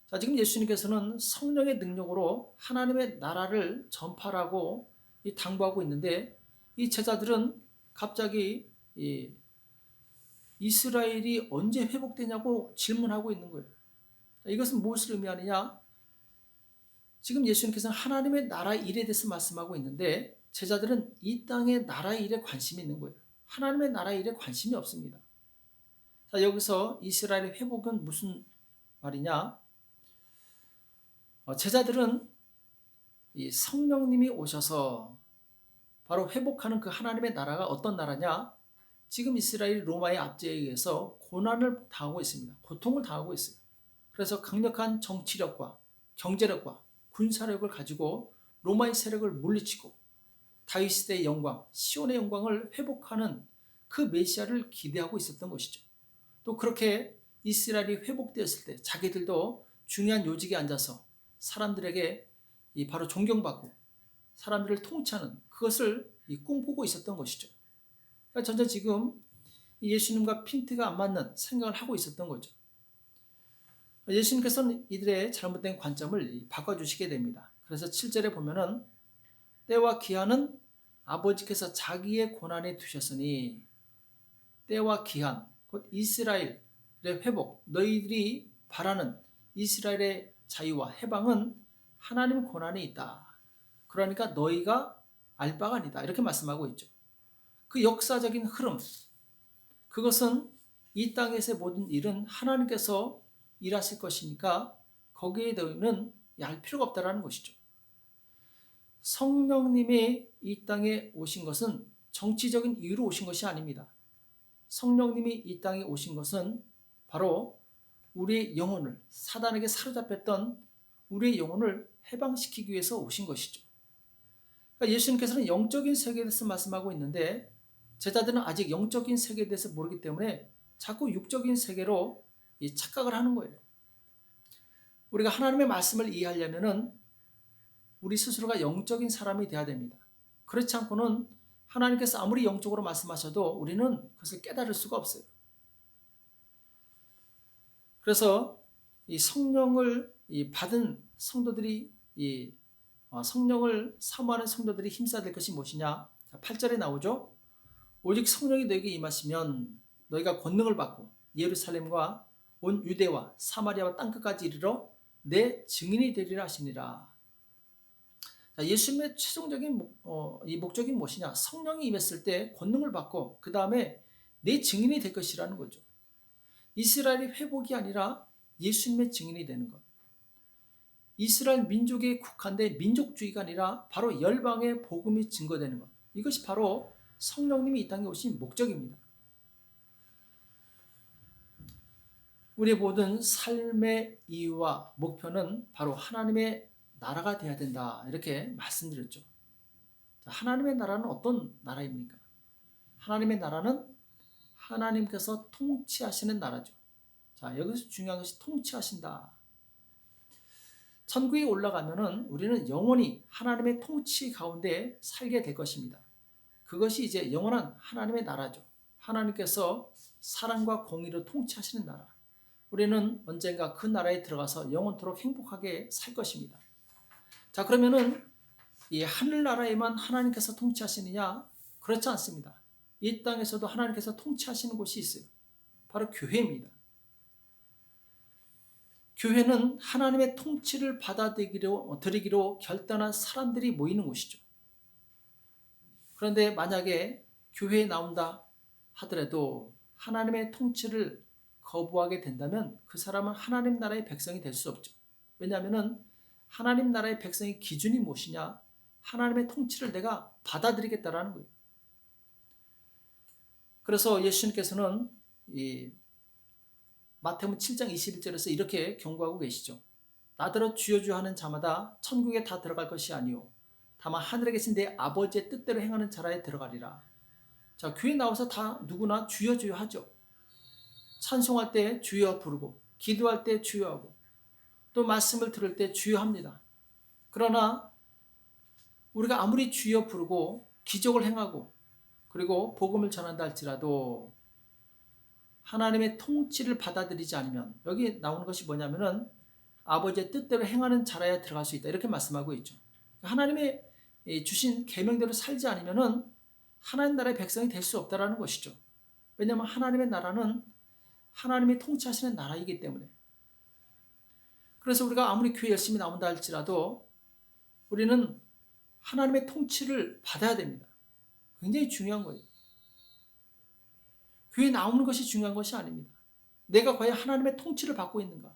자, 지금 예수님께서는 성령의 능력으로 하나님의 나라를 전파하고 당부하고 있는데 이 제자들은 갑자기 이스라엘이 언제 회복되냐고 질문하고 있는 거예요. 이것은 무엇을 의미하느냐? 지금 예수님께서는 하나님의 나라 일에 대해서 말씀하고 있는데 제자들은 이 땅의 나라 일에 관심이 있는 거예요. 하나님의 나라 일에 관심이 없습니다. 자, 여기서 이스라엘의 회복은 무슨 말이냐? 제자들은 이 성령님이 오셔서 바로 회복하는 그 하나님의 나라가 어떤 나라냐? 지금 이스라엘이 로마의 압제에 의해서 고난을 당하고 있습니다. 고통을 당하고 있어요. 그래서 강력한 정치력과 경제력과 군사력을 가지고 로마의 세력을 물리치고 다윗 시대의 영광, 시온의 영광을 회복하는 그 메시아를 기대하고 있었던 것이죠. 또 그렇게 이스라엘이 회복되었을 때 자기들도 중요한 요직에 앉아서 사람들에게 바로 존경받고 사람들을 통치하는 그것을 꿈꾸고 있었던 것이죠. 그러니까 전혀 지금 예수님과 핀트가 안 맞는 생각을 하고 있었던 거죠. 예수님께서는 이들의 잘못된 관점을 바꿔주시게 됩니다. 그래서 7절에 보면은 때와 기한은 아버지께서 자기의 권한에 두셨으니 때와 기한 곧 이스라엘의 회복 너희들이 바라는 이스라엘의 자유와 해방은 하나님 권한에 있다. 그러니까 너희가 알 바가 아니다. 이렇게 말씀하고 있죠. 그 역사적인 흐름 그것은 이 땅에서의 모든 일은 하나님께서 일하실 것이니까 거기에 너희는 알 필요가 없다라는 것이죠. 성령님이 이 땅에 오신 것은 정치적인 이유로 오신 것이 아닙니다. 성령님이 이 땅에 오신 것은 바로 우리의 영혼을 사단에게 사로잡혔던 우리의 영혼을 해방시키기 위해서 오신 것이죠. 그러니까 예수님께서는 영적인 세계에 대해서 말씀하고 있는데 제자들은 아직 영적인 세계에 대해서 모르기 때문에 자꾸 육적인 세계로 착각을 하는 거예요. 우리가 하나님의 말씀을 이해하려면은 우리 스스로가 영적인 사람이 되어야 됩니다. 그렇지 않고는 하나님께서 아무리 영적으로 말씀하셔도 우리는 그것을 깨달을 수가 없어요. 그래서 이 성령을 받은 성도들이 성령을 사모하는 성도들이 힘써야 될 것이 무엇이냐? 8절에 나오죠. 오직 성령이 너에게 임하시면 너희가 권능을 받고 예루살렘과 온 유대와 사마리아와 땅끝까지 이르러 내 증인이 되리라 하시니라. 예수님의 최종적인 이 목적이 무엇이냐? 성령이 임했을 때 권능을 받고 그 다음에 내 증인이 될 것이라는 거죠. 이스라엘의 회복이 아니라 예수님의 증인이 되는 것. 이스라엘 민족에 국한된 민족주의가 아니라 바로 열방의 복음이 증거되는 것. 이것이 바로 성령님이 이 땅에 오신 목적입니다. 우리의 모든 삶의 이유와 목표는 바로 하나님의 나라가 되어야 된다. 이렇게 말씀드렸죠. 하나님의 나라는 어떤 나라입니까? 하나님의 나라는 하나님께서 통치하시는 나라죠. 자, 여기서 중요한 것이 통치하신다. 천국에 올라가면은 우리는 영원히 하나님의 통치 가운데 살게 될 것입니다. 그것이 이제 영원한 하나님의 나라죠. 하나님께서 사랑과 공의로 통치하시는 나라. 우리는 언젠가 그 나라에 들어가서 영원토록 행복하게 살 것입니다. 자, 그러면은 이 하늘나라에만 하나님께서 통치하시느냐? 그렇지 않습니다. 이 땅에서도 하나님께서 통치하시는 곳이 있어요. 바로 교회입니다. 교회는 하나님의 통치를 받아들이기로 결단한 사람들이 모이는 곳이죠. 그런데 만약에 교회에 나온다 하더라도 하나님의 통치를 거부하게 된다면 그 사람은 하나님 나라의 백성이 될 수 없죠. 왜냐하면 하나님 나라의 백성의 기준이 무엇이냐? 하나님의 통치를 내가 받아들이겠다라는 거예요. 그래서 예수님께서는 이 마태복음 7장 21절에서 이렇게 경고하고 계시죠. 나더러 주여 주여 하는 자마다 천국에 다 들어갈 것이 아니오 다만 하늘에 계신 내 아버지의 뜻대로 행하는 자라에 들어가리라. 자, 교회 나와서 다 누구나 주여 주여 하죠. 찬송할 때 주여 부르고 기도할 때 주여 하고 또 말씀을 들을 때 주여 합니다. 그러나 우리가 아무리 주여 부르고 기적을 행하고 그리고 복음을 전한다 할지라도 하나님의 통치를 받아들이지 않으면 여기 나오는 것이 뭐냐면은 아버지의 뜻대로 행하는 자라에 들어갈 수 있다. 이렇게 말씀하고 있죠. 하나님의 주신 계명대로 살지 않으면은 하나님 나라의 백성이 될 수 없다라는 것이죠. 왜냐하면 하나님의 나라는 하나님이 통치하시는 나라이기 때문에. 그래서 우리가 아무리 교회 열심히 나온다 할지라도 우리는 하나님의 통치를 받아야 됩니다. 굉장히 중요한 거예요. 교회 나오는 것이 중요한 것이 아닙니다. 내가 과연 하나님의 통치를 받고 있는가?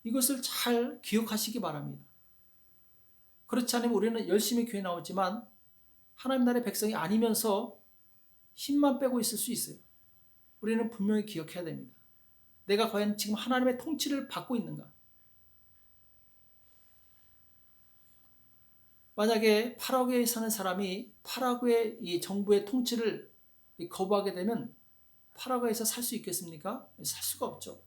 이것을 잘 기억하시기 바랍니다. 그렇지 않으면 우리는 열심히 교회 나오지만 하나님 나라의 백성이 아니면서 힘만 빼고 있을 수 있어요. 우리는 분명히 기억해야 됩니다. 내가 과연 지금 하나님의 통치를 받고 있는가? 만약에 파라과이에 사는 사람이 파라과이 이 정부의 통치를 거부하게 되면 파라과이에서 살 수 있겠습니까? 살 수가 없죠.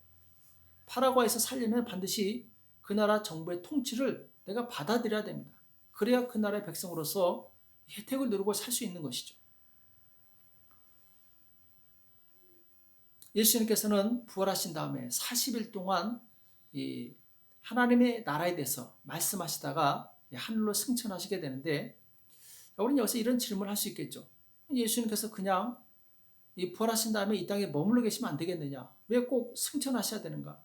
파라과이에서 살려면 반드시 그 나라 정부의 통치를 내가 받아들여야 됩니다. 그래야 그 나라의 백성으로서 혜택을 누리고 살 수 있는 것이죠. 예수님께서는 부활하신 다음에 40일 동안 이 하나님의 나라에 대해서 말씀하시다가 하늘로 승천하시게 되는데, 우리는 여기서 이런 질문을 할 수 있겠죠. 예수님께서 그냥 이 부활하신 다음에 이 땅에 머물러 계시면 안 되겠느냐? 왜 꼭 승천하셔야 되는가?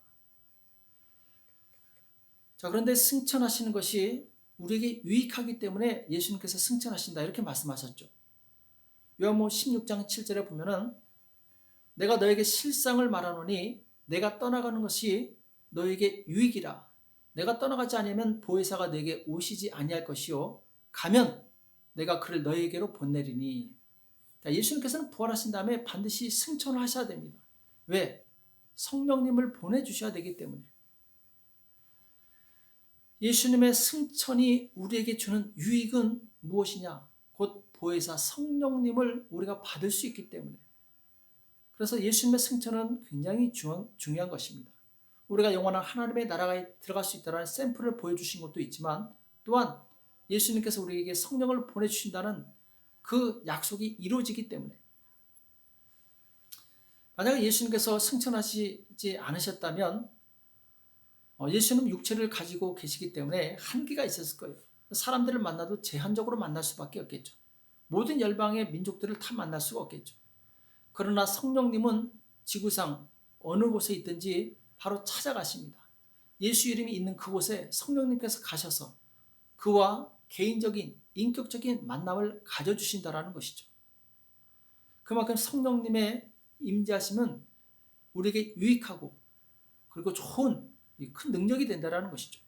자, 그런데 승천하시는 것이 우리에게 유익하기 때문에 예수님께서 승천하신다 이렇게 말씀하셨죠. 요한복음 16장 7절에 보면은 내가 너에게 실상을 말하노니 내가 떠나가는 것이 너에게 유익이라. 내가 떠나가지 아니하면 보혜사가 너에게 오시지 아니할 것이요 가면 내가 그를 너에게로 보내리니. 자, 예수님께서는 부활하신 다음에 반드시 승천을 하셔야 됩니다. 왜? 성령님을 보내주셔야 되기 때문에. 예수님의 승천이 우리에게 주는 유익은 무엇이냐? 곧 보혜사 성령님을 우리가 받을 수 있기 때문에. 그래서 예수님의 승천은 굉장히 중요한 것입니다. 우리가 영원한 하나님의 나라에 들어갈 수 있다는 샘플을 보여주신 것도 있지만, 또한 예수님께서 우리에게 성령을 보내주신다는 그 약속이 이루어지기 때문에, 만약에 예수님께서 승천하시지 않으셨다면 예수님 육체를 가지고 계시기 때문에 한계가 있었을 거예요. 사람들을 만나도 제한적으로 만날 수밖에 없겠죠. 모든 열방의 민족들을 다 만날 수가 없겠죠. 그러나 성령님은 지구상 어느 곳에 있든지 바로 찾아가십니다. 예수 이름이 있는 그곳에 성령님께서 가셔서 그와 개인적인 인격적인 만남을 가져주신다라는 것이죠. 그만큼 성령님의 임재하심은 우리에게 유익하고 그리고 좋은 큰 능력이 된다라는 것이죠.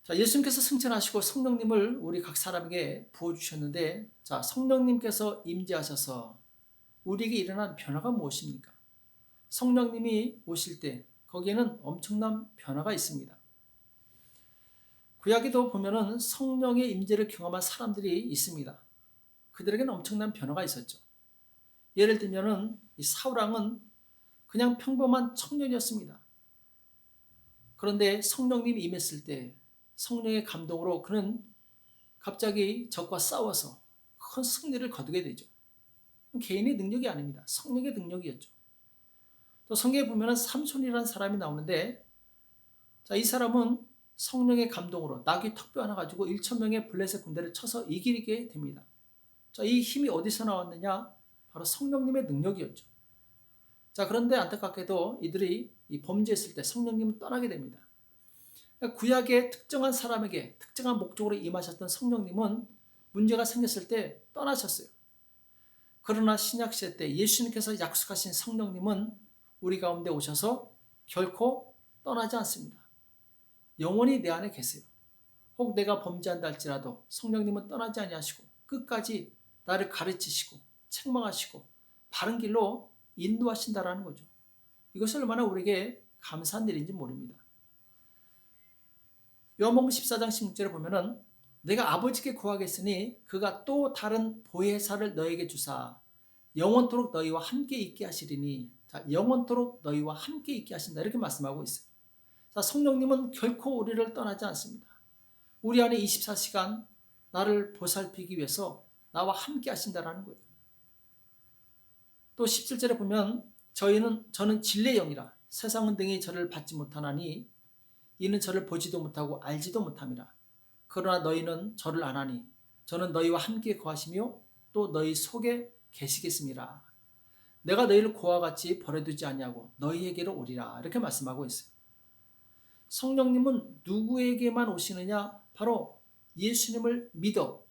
자, 예수님께서 승천하시고 성령님을 우리 각 사람에게 부어주셨는데, 자, 성령님께서 임재하셔서 우리에게 일어난 변화가 무엇입니까? 성령님이 오실 때 거기에는 엄청난 변화가 있습니다. 구약에도 보면은 성령의 임재를 경험한 사람들이 있습니다. 그들에게는 엄청난 변화가 있었죠. 예를 들면은 이 사울왕은 그냥 평범한 청년이었습니다. 그런데 성령님이 임했을 때 성령의 감동으로 그는 갑자기 적과 싸워서 큰 승리를 거두게 되죠. 개인의 능력이 아닙니다. 성령의 능력이었죠. 또 성경에 보면 삼손이라는 사람이 나오는데, 자, 이 사람은 성령의 감동으로 나귀 턱뼈 하나 가지고 1,000명의 블레셋 군대를 쳐서 이기게 됩니다. 자, 이 힘이 어디서 나왔느냐? 바로 성령님의 능력이었죠. 자, 그런데 안타깝게도 이들이 범죄했을 때 성령님은 떠나게 됩니다. 구약의 특정한 사람에게 특정한 목적으로 임하셨던 성령님은 문제가 생겼을 때 떠나셨어요. 그러나 신약시대 때 예수님께서 약속하신 성령님은 우리 가운데 오셔서 결코 떠나지 않습니다. 영원히 내 안에 계세요. 혹 내가 범죄한다 할지라도 성령님은 떠나지 아니하시고 끝까지 나를 가르치시고 책망하시고 바른 길로 인도하신다라는 거죠. 이것이 얼마나 우리에게 감사한 일인지 모릅니다. 요한복음 14장 16절에 보면은 내가 아버지께 구하겠으니 그가 또 다른 보혜사를 너에게 주사 영원토록 너희와 함께 있게 하시리니. 자, 영원토록 너희와 함께 있게 하신다 이렇게 말씀하고 있어요. 자, 성령님은 결코 우리를 떠나지 않습니다. 우리 안에 24시간 나를 보살피기 위해서 나와 함께 하신다라는 거예요. 또 17절에 보면 저는 진리의 영이라 세상은 등이 저를 받지 못하나니 이는 저를 보지도 못하고 알지도 못함이라. 그러나 너희는 저를 아나니 저는 너희와 함께 거하시며 또 너희 속에 계시겠습니다. 내가 너희를 고와 같이 버려두지 아니하고 너희에게로 오리라 이렇게 말씀하고 있어요. 성령님은 누구에게만 오시느냐? 바로 예수님을 믿어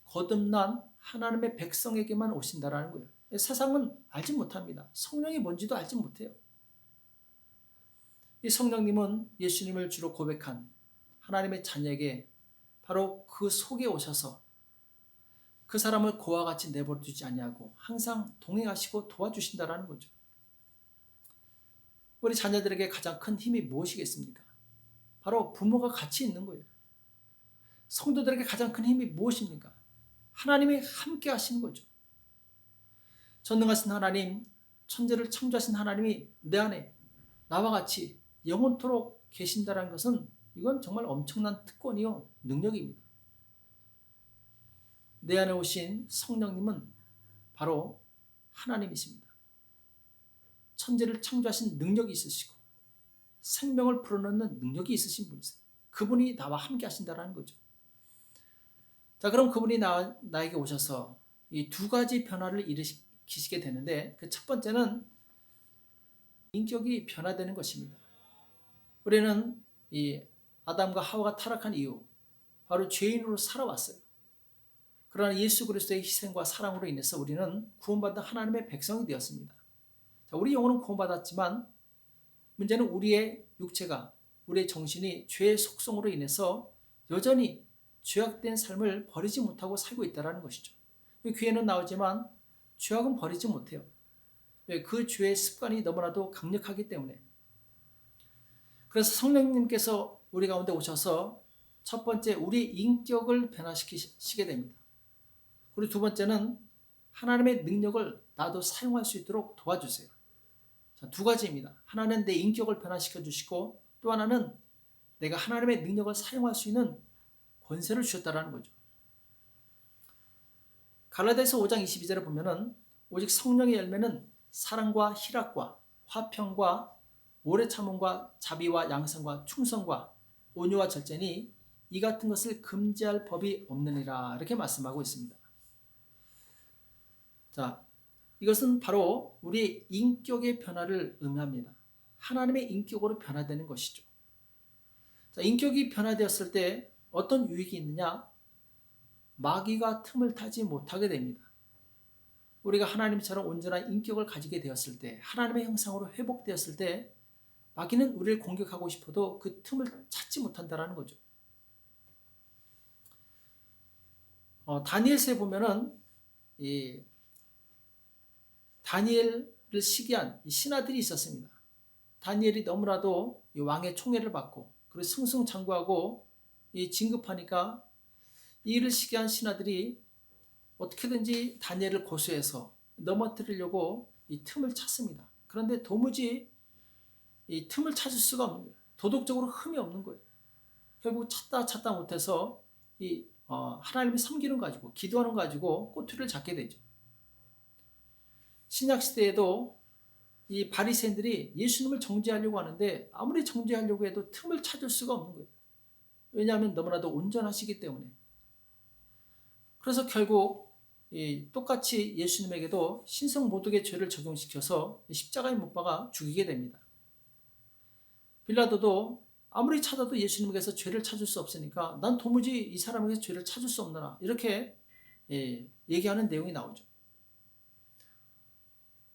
거듭난 하나님의 백성에게만 오신다라는 거예요. 세상은 알지 못합니다. 성령이 뭔지도 알지 못해요. 이 성령님은 예수님을 주로 고백한 하나님의 자녀에게 바로 그 속에 오셔서 그 사람을 고와 같이 내버려두지 아니하고 항상 동행하시고 도와주신다라는 거죠. 우리 자녀들에게 가장 큰 힘이 무엇이겠습니까? 바로 부모가 같이 있는 거예요. 성도들에게 가장 큰 힘이 무엇입니까? 하나님이 함께 하시는 거죠. 전능하신 하나님, 천지를 창조하신 하나님이 내 안에 나와 같이 영원토록 계신다는 것은 이건 정말 엄청난 특권이요 능력입니다. 내 안에 오신 성령님은 바로 하나님이십니다. 천지를 창조하신 능력이 있으시고 생명을 불어넣는 능력이 있으신 분이세요. 그분이 나와 함께 하신다는 거죠. 자, 그럼 그분이 나에게 오셔서 이 두 가지 변화를 일으키시게 되는데, 그 첫 번째는 인격이 변화되는 것입니다. 우리는 이 아담과 하와가 타락한 이후 바로 죄인으로 살아왔어요. 그러나 예수 그리스도의 희생과 사랑으로 인해서 우리는 구원받은 하나님의 백성이 되었습니다. 자, 우리 영혼은 구원받았지만 문제는 우리의 육체가, 우리의 정신이 죄의 속성으로 인해서 여전히 죄악된 삶을 버리지 못하고 살고 있다는 것이죠. 귀에는 나오지만 죄악은 버리지 못해요. 그 죄의 습관이 너무나도 강력하기 때문에. 그래서 성령님께서 우리 가운데 오셔서 첫 번째 우리 인격을 변화시키시게 됩니다. 그리고 두 번째는 하나님의 능력을 나도 사용할 수 있도록 도와주세요. 자, 두 가지입니다. 하나는 내 인격을 변화시켜 주시고, 또 하나는 내가 하나님의 능력을 사용할 수 있는 권세를 주셨다는 거죠. 갈라디아서 5장 22절에 보면은 오직 성령의 열매는 사랑과 희락과 화평과 오래 참음과 자비와 양선과 충성과 온유와 절제니 이 같은 것을 금지할 법이 없느니라, 이렇게 말씀하고 있습니다. 자, 이것은 바로 우리의 인격의 변화를 의미합니다. 하나님의 인격으로 변화되는 것이죠. 자, 인격이 변화되었을 때 어떤 유익이 있느냐? 마귀가 틈을 타지 못하게 됩니다. 우리가 하나님처럼 온전한 인격을 가지게 되었을 때, 하나님의 형상으로 회복되었을 때 마귀는 우리를 공격하고 싶어도 그 틈을 찾지 못한다는 거죠. 다니엘서에 보면은 이 다니엘을 시기한 이 신하들이 있었습니다. 다니엘이 너무나도 이 왕의 총애를 받고 그리고 승승장구하고 진급하니까 이를 시기한 신하들이 어떻게든지 다니엘을 고소해서 넘어뜨리려고 이 틈을 찾습니다. 그런데 도무지 이 틈을 찾을 수가 없는 거예요. 도덕적으로 흠이 없는 거예요. 결국 찾다 못해서 하나님의 섬기는 가지고, 기도하는 가지고 꼬투리를 잡게 되죠. 신약 시대에도 이 바리새인들이 예수님을 정죄하려고 하는데 아무리 정죄하려고 해도 틈을 찾을 수가 없는 거예요. 왜냐하면 너무나도 온전하시기 때문에. 그래서 결국 똑같이 예수님에게도 신성모독의 죄를 적용시켜서 십자가에 못 박아 죽이게 됩니다. 빌라도도 아무리 찾아도 예수님에게서 죄를 찾을 수 없으니까 난 도무지 이 사람에게서 죄를 찾을 수 없느라, 이렇게 얘기하는 내용이 나오죠.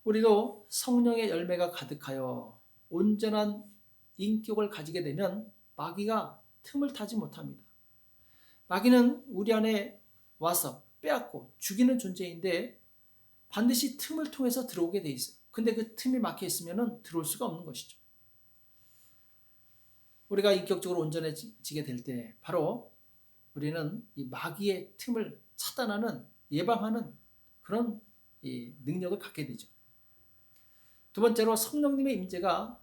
우리도 성령의 열매가 가득하여 온전한 인격을 가지게 되면 마귀가 틈을 타지 못합니다. 마귀는 우리 안에 와서 빼앗고 죽이는 존재인데 반드시 틈을 통해서 들어오게 돼 있어요. 근데 그 틈이 막혀 있으면 들어올 수가 없는 것이죠. 우리가 인격적으로 온전해지게 될 때 바로 우리는 이 마귀의 틈을 차단하는, 예방하는 그런 능력을 갖게 되죠. 두 번째로 성령님의 임재가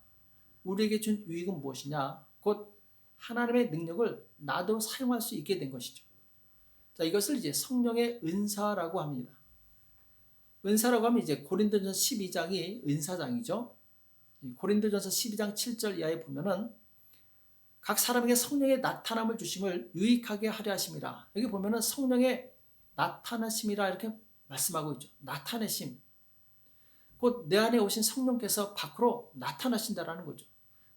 우리에게 준 유익은 무엇이냐? 곧 하나님의 능력을 나도 사용할 수 있게 된 것이죠. 자, 이것을 이제 성령의 은사라고 합니다. 은사라고 하면 이제 고린도전서 12장이 은사장이죠. 고린도전서 12장 7절 이하에 보면은 각 사람에게 성령의 나타남을 주심을 유익하게 하려 하심이라. 여기 보면은 성령의 나타나심이라 이렇게 말씀하고 있죠. 나타내심. 곧 내 안에 오신 성령께서 밖으로 나타나신다라는 거죠.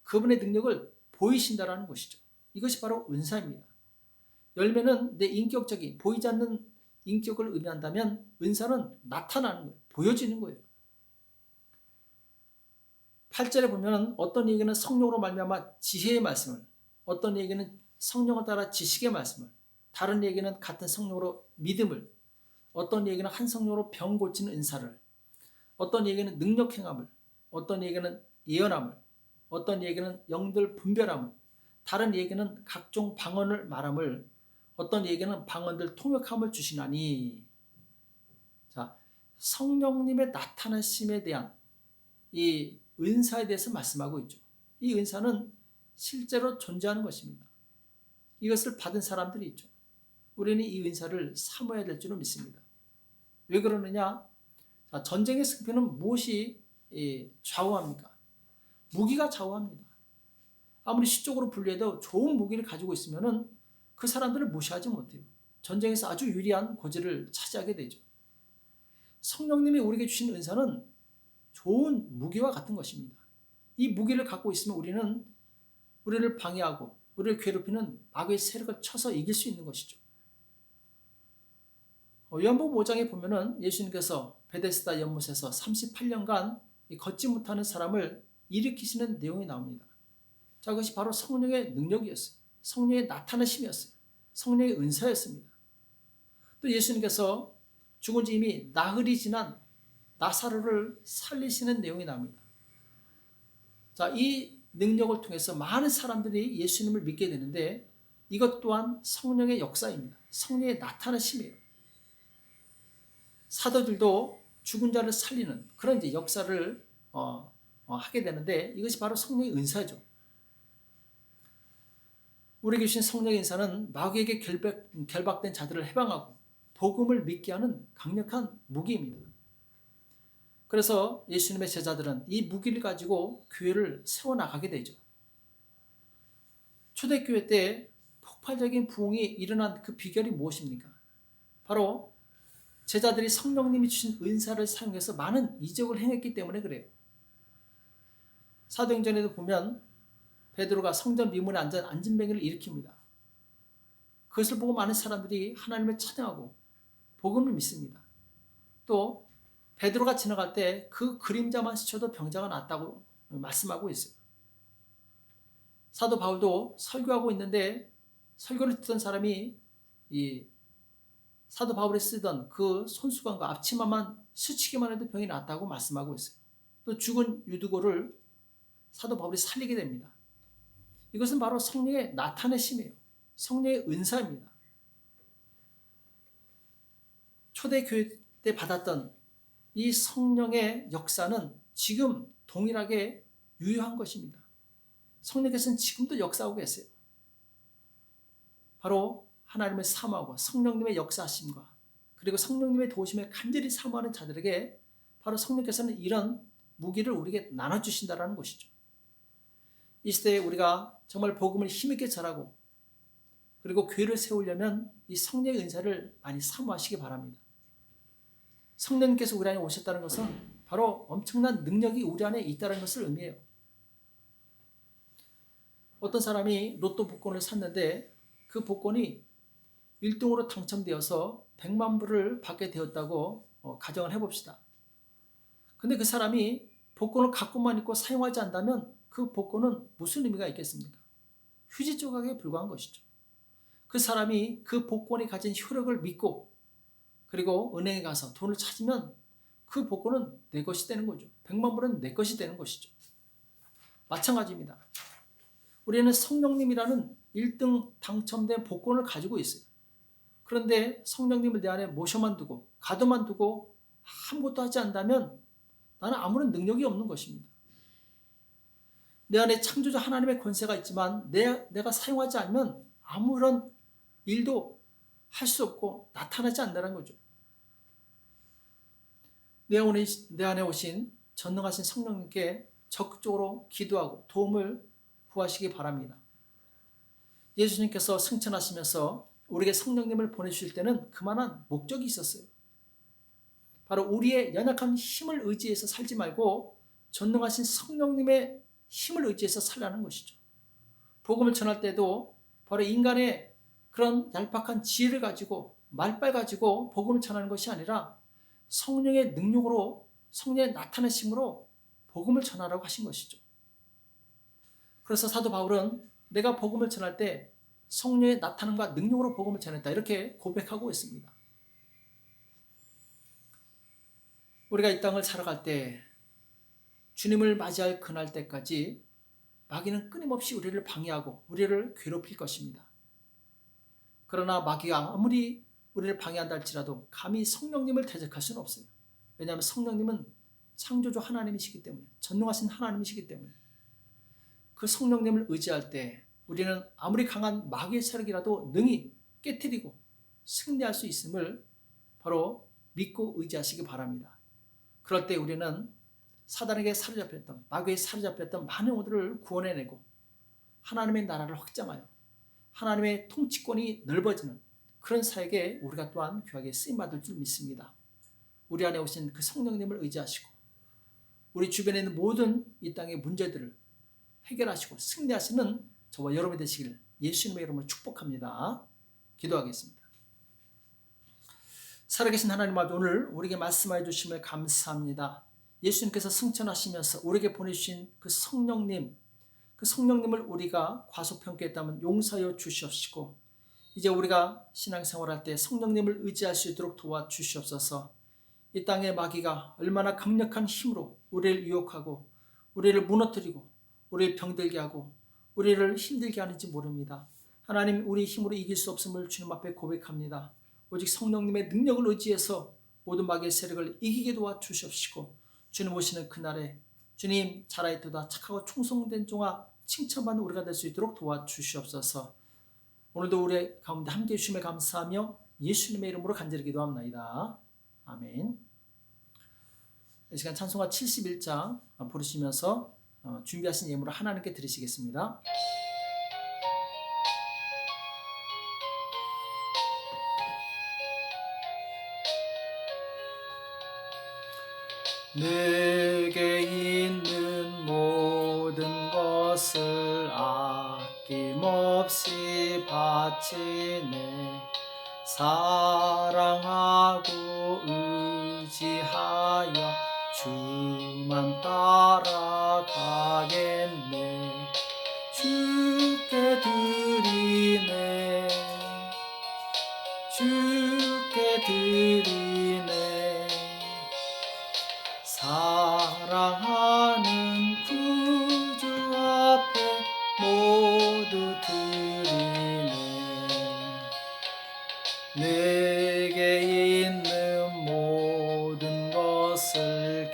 그분의 능력을 보이신다라는 것이죠. 이것이 바로 은사입니다. 열매는 내 인격적인, 보이지 않는 인격을 의미한다면 은사는 나타나는 거예요. 보여지는 거예요. 8절에 보면 어떤 얘기는 성령으로 말미암아 지혜의 말씀을, 어떤 얘기는 성령을 따라 지식의 말씀을, 다른 얘기는 같은 성령으로 믿음을, 어떤 얘기는 한 성령으로 병 고치는 은사를, 어떤 얘기는 능력 행함을, 어떤 얘기는 예언함을, 어떤 얘기는 영들 분별함을, 다른 얘기는 각종 방언을 말함을, 어떤 얘기는 방언들 통역함을 주시나니. 자, 성령님의 나타나심에 대한 이 은사에 대해서 말씀하고 있죠. 이 은사는 실제로 존재하는 것입니다. 이것을 받은 사람들이 있죠. 우리는 이 은사를 사모해야 될 줄로 믿습니다. 왜 그러느냐? 자, 전쟁의 승패는 무엇이 좌우합니까? 무기가 좌우합니다. 아무리 시적으로 분류해도 좋은 무기를 가지고 있으면 그 사람들을 무시하지 못해요. 전쟁에서 아주 유리한 고지를 차지하게 되죠. 성령님이 우리에게 주신 은사는 좋은 무기와 같은 것입니다. 이 무기를 갖고 있으면 우리를 방해하고 우리를 괴롭히는 마귀의 세력을 쳐서 이길 수 있는 것이죠. 요한복음 5장에 보면은 예수님께서 베데스다 연못에서 38년간 걷지 못하는 사람을 일으키시는 내용이 나옵니다. 자, 그것이 바로 성령의 능력이었어요. 성령의 나타나심이었어요. 성령의 은사였습니다. 또 예수님께서 죽은 지 이미 나흘이 지난 나사로를 살리시는 내용이 나옵니다. 자, 이 능력을 통해서 많은 사람들이 예수님을 믿게 되는데 이것 또한 성령의 역사입니다. 성령의 나타나심이에요. 사도들도 죽은 자를 살리는 그런 이제 역사를 하게 되는데 이것이 바로 성령의 은사죠. 우리에게 주신 성령의 은사는 마귀에게 결박된 자들을 해방하고 복음을 믿게 하는 강력한 무기입니다. 그래서 예수님의 제자들은 이 무기를 가지고 교회를 세워나가게 되죠. 초대교회 때 폭발적인 부흥이 일어난 그 비결이 무엇입니까? 바로 제자들이 성령님이 주신 은사를 사용해서 많은 이적을 행했기 때문에 그래요. 사도행전에도 보면 베드로가 성전 미문에 앉은 안진뱅이를 일으킵니다. 그것을 보고 많은 사람들이 하나님을 찬양하고 복음을 믿습니다. 또 베드로가 지나갈 때 그 그림자만 스쳐도 병자가 낫다고 말씀하고 있어요. 사도 바울도 설교하고 있는데 설교를 듣던 사람이 이 사도 바울이 쓰던 그 손수건과 앞치마만 스치기만 해도 병이 낫다고 말씀하고 있어요. 또 죽은 유두고를 사도 바울이 살리게 됩니다. 이것은 바로 성령의 나타내심이에요. 성령의 은사입니다. 초대교회 때 받았던 이 성령의 역사는 지금 동일하게 유효한 것입니다. 성령께서는 지금도 역사하고 계세요. 바로 하나님을 사모하고 성령님의 역사하심과 그리고 성령님의 도우심을 간절히 사모하는 자들에게 바로 성령께서는 이런 무기를 우리에게 나눠주신다는 것이죠. 이 시대에 우리가 정말 복음을 힘있게 전하고 그리고 교회를 세우려면 이 성령의 은사를 많이 사모하시기 바랍니다. 성령님께서 우리 안에 오셨다는 것은 바로 엄청난 능력이 우리 안에 있다는 것을 의미해요. 어떤 사람이 로또 복권을 샀는데 그 복권이 1등으로 당첨되어서 100만 불을 받게 되었다고 가정을 해봅시다. 근데 그 사람이 복권을 갖고만 있고 사용하지 않는다면 그 복권은 무슨 의미가 있겠습니까? 휴지 조각에 불과한 것이죠. 그 사람이 그 복권이 가진 효력을 믿고 그리고 은행에 가서 돈을 찾으면 그 복권은 내 것이 되는 거죠. 100만 불은 내 것이 되는 것이죠. 마찬가지입니다. 우리는 성령님이라는 1등 당첨된 복권을 가지고 있어요. 그런데 성령님을 내 안에 모셔만 두고 가둬만 두고 아무것도 하지 않는다면 나는 아무런 능력이 없는 것입니다. 내 안에 창조자 하나님의 권세가 있지만 내가 사용하지 않으면 아무런 일도 할 수 없고 나타나지 않는다는 거죠. 내 안에 오신 전능하신 성령님께 적극적으로 기도하고 도움을 구하시기 바랍니다. 예수님께서 승천하시면서 우리에게 성령님을 보내주실 때는 그만한 목적이 있었어요. 바로 우리의 연약한 힘을 의지해서 살지 말고 전능하신 성령님의 힘을 의지해서 살라는 것이죠. 복음을 전할 때도 바로 인간의 그런 얄팍한 지혜를 가지고 말빨 가지고 복음을 전하는 것이 아니라 성령의 능력으로 성령의 나타내심으로 복음을 전하라고 하신 것이죠. 그래서 사도 바울은 내가 복음을 전할 때 성령의 나타남과 능력으로 복음을 전했다 이렇게 고백하고 있습니다. 우리가 이 땅을 살아갈 때 주님을 맞이할 그날 때까지 마귀는 끊임없이 우리를 방해하고 우리를 괴롭힐 것입니다. 그러나 마귀가 아무리 우리를 방해한다 할지라도 감히 성령님을 대적할 수는 없어요. 왜냐하면 성령님은 창조주 하나님이시기 때문에, 전능하신 하나님이시기 때문에 그 성령님을 의지할 때 우리는 아무리 강한 마귀의 세력이라도 능히 깨트리고 승리할 수 있음을 바로 믿고 의지하시기 바랍니다. 그럴 때 우리는 사단에게 사로잡혔던, 마귀에 사로잡혔던 많은 영혼들을 구원해내고 하나님의 나라를 확장하여 하나님의 통치권이 넓어지는 그런 사역에 우리가 또한 귀하게 쓰임받을 줄 믿습니다. 우리 안에 오신 그 성령님을 의지하시고 우리 주변에 있는 모든 이 땅의 문제들을 해결하시고 승리하시는 저와 여러분이 되시기를 예수님의 이름으로 축복합니다. 기도하겠습니다. 살아계신 하나님 아버지, 오늘 우리에게 말씀하여 주심을 감사합니다. 예수님께서 승천하시면서 우리에게 보내주신 그 성령님, 그 성령님을 우리가 과소평가했다면 용서하여 주시옵시고 이제 우리가 신앙생활할 때 성령님을 의지할 수 있도록 도와주시옵소서. 이 땅의 마귀가 얼마나 강력한 힘으로 우리를 유혹하고 우리를 무너뜨리고 우리를 병들게 하고 우리를 힘들게 하는지 모릅니다. 하나님, 우리 힘으로 이길 수 없음을 주님 앞에 고백합니다. 오직 성령님의 능력을 의지해서 모든 마귀의 세력을 이기게 도와주시옵시고 주님 오시는 그날에 주님 잘하였도다 착하고 충성된 종아 칭찬받는 우리가 될 수 있도록 도와주시옵소서. 오늘도 우리 가운데 함께해 주심에 감사하며 예수님의 이름으로 간절히 기도합나이다. 아멘. 이 시간 찬송가 71장 부르시면서 준비하신 예물을 하나님께 드리시겠습니다. 내게 있는 모든 것을 아낌없이 바치네. 사랑하고 의지하여 주만 따라가겠네. 주께 드리네. 주께 드리네. 사랑하는 구주 앞에 모두 드리네. 내게 있는 모든 것을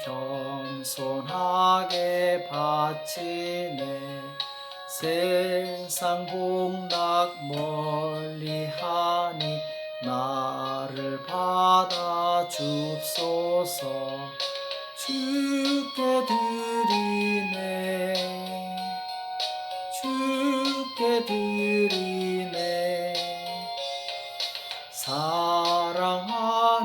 겸손하게 바치네. 세상 복락 멀리하니 나를 받아 줍소서. 주께 드리네. 주께 드리네. 사랑하는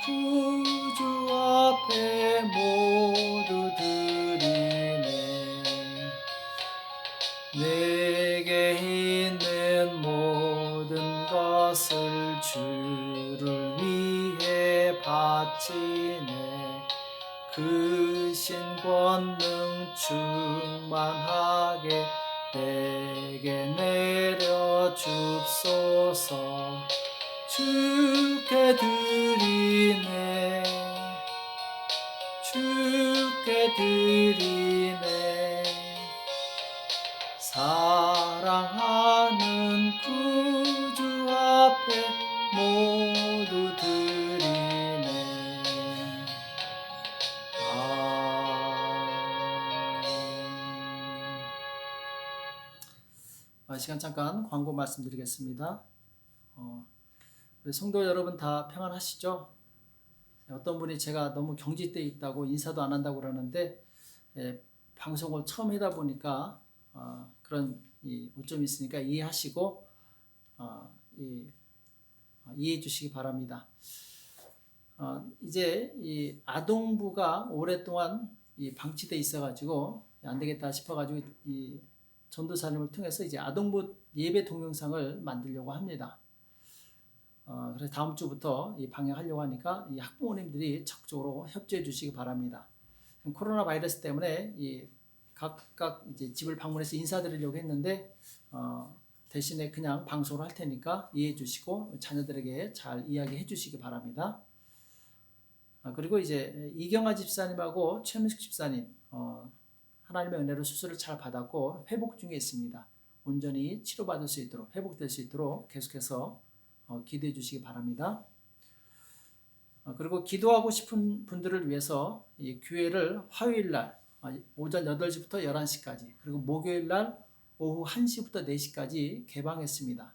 구주 앞에 모두 드리네. 내게 있는 모든 것을 주를 위해 바치네. 그 신권능 충만하게 내게 내려 줍소서. 주께 드리네. 주께 드리네. 사랑하는 구주 앞에 모두 드리네. 시간 잠깐 광고 말씀드리겠습니다. 우리 성도 여러분 다 평안하시죠? 어떤 분이 제가 너무 경직돼 있다고 인사도 안 한다고 그러는데 방송을 처음 하다 보니까 그런 오점이 있으니까 이해하시고 이해해 주시기 바랍니다. 이제 이 아동부가 오랫동안 방치돼 있어가지고 안 되겠다 싶어가지고 이 전도사님을 통해서 이제 아동부 예배 동영상을 만들려고 합니다. 그래서 다음 주부터 방영하려고 하니까 이 학부모님들이 적극적으로 협조해 주시기 바랍니다. 코로나 바이러스 때문에 각각 이제 집을 방문해서 인사드리려고 했는데 대신에 그냥 방송을 할 테니까 이해해 주시고 자녀들에게 잘 이야기해 주시기 바랍니다. 그리고 이제 이경아 집사님하고 최민숙 집사님 하나님의 은혜로 수술을 잘 받았고 회복 중에 있습니다. 온전히 치료받을 수 있도록 회복될 수 있도록 계속해서 기도해 주시기 바랍니다. 그리고 기도하고 싶은 분들을 위해서 이 교회를 화요일날 오전 8시부터 11시까지 그리고 목요일날 오후 1시부터 4시까지 개방했습니다.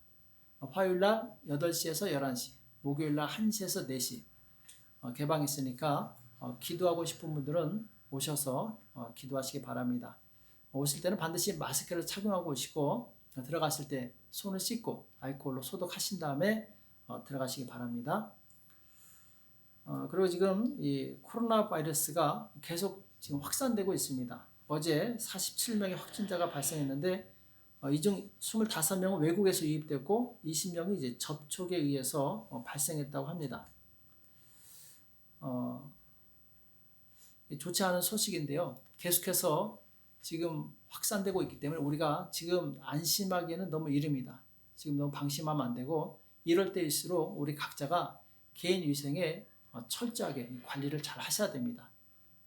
화요일날 8시에서 11시, 목요일날 1시에서 4시 개방했으니까 기도하고 싶은 분들은 오셔서 기도하시기 바랍니다. 오실 때는 반드시 마스크를 착용하고 오시고 들어갔을 때 손을 씻고 알코올로 소독하신 다음에 들어가시기 바랍니다. 그리고 지금 이 코로나 바이러스가 계속 지금 확산되고 있습니다. 어제 47명의 확진자가 발생했는데 이 중 25명은 외국에서 유입됐고 20명이 이제 접촉에 의해서 발생했다고 합니다. 좋지 않은 소식인데요. 계속해서 지금 확산되고 있기 때문에 우리가 지금 안심하기에는 너무 이릅니다. 지금 너무 방심하면 안 되고 이럴 때일수록 우리 각자가 개인 위생에 철저하게 관리를 잘 하셔야 됩니다.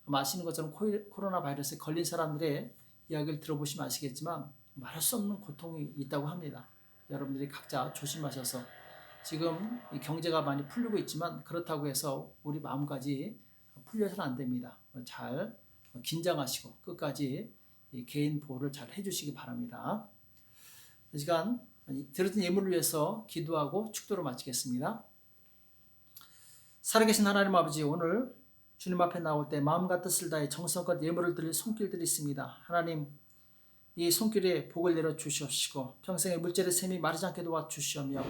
아시는 것처럼 코로나 바이러스에 걸린 사람들의 이야기를 들어보시면 아시겠지만 말할 수 없는 고통이 있다고 합니다. 여러분들이 각자 조심하셔서 지금 경제가 많이 풀리고 있지만 그렇다고 해서 우리 마음까지 풀려서는 안 됩니다. 잘 긴장하시고 끝까지 개인 보호를 잘 해주시기 바랍니다. 이 시간 드려진 예물을 위해서 기도하고 축도를 마치겠습니다. 살아계신 하나님 아버지, 오늘 주님 앞에 나올 때 마음과 뜻을 다해 정성껏 예물을 드릴 손길들이 있습니다. 하나님, 이 손길에 복을 내려 주시옵시고 평생의 물질의 샘이 마르지 않게 도와주시오며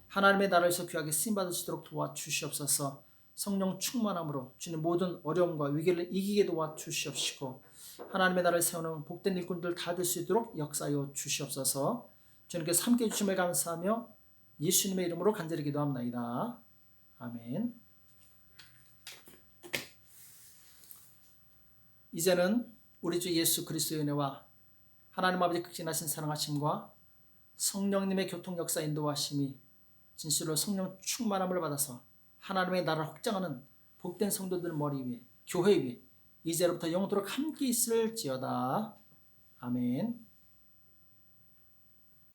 하나님의 나라에서 귀하게 쓰임받을 수 있도록 도와주시옵소서. 성령 충만함으로 주님 모든 어려움과 위기를 이기게 도와주시옵시고 하나님의 나라를 세우는 복된 일꾼들 다 될 수 있도록 역사하여 주시옵소서. 주님께서 함께해 주심을 감사하며 예수님의 이름으로 간절히 기도합나이다. 아멘. 이제는 우리 주 예수 그리스도의 은혜와 하나님 아버지 극진하신 사랑하심과 성령님의 교통 역사 인도하심이 진실로 성령 충만함을 받아서 하나님의 나라를 확장하는 복된 성도들 머리 위에 교회 위에 이제로부터 영원토록 함께 있을지어다. 아멘.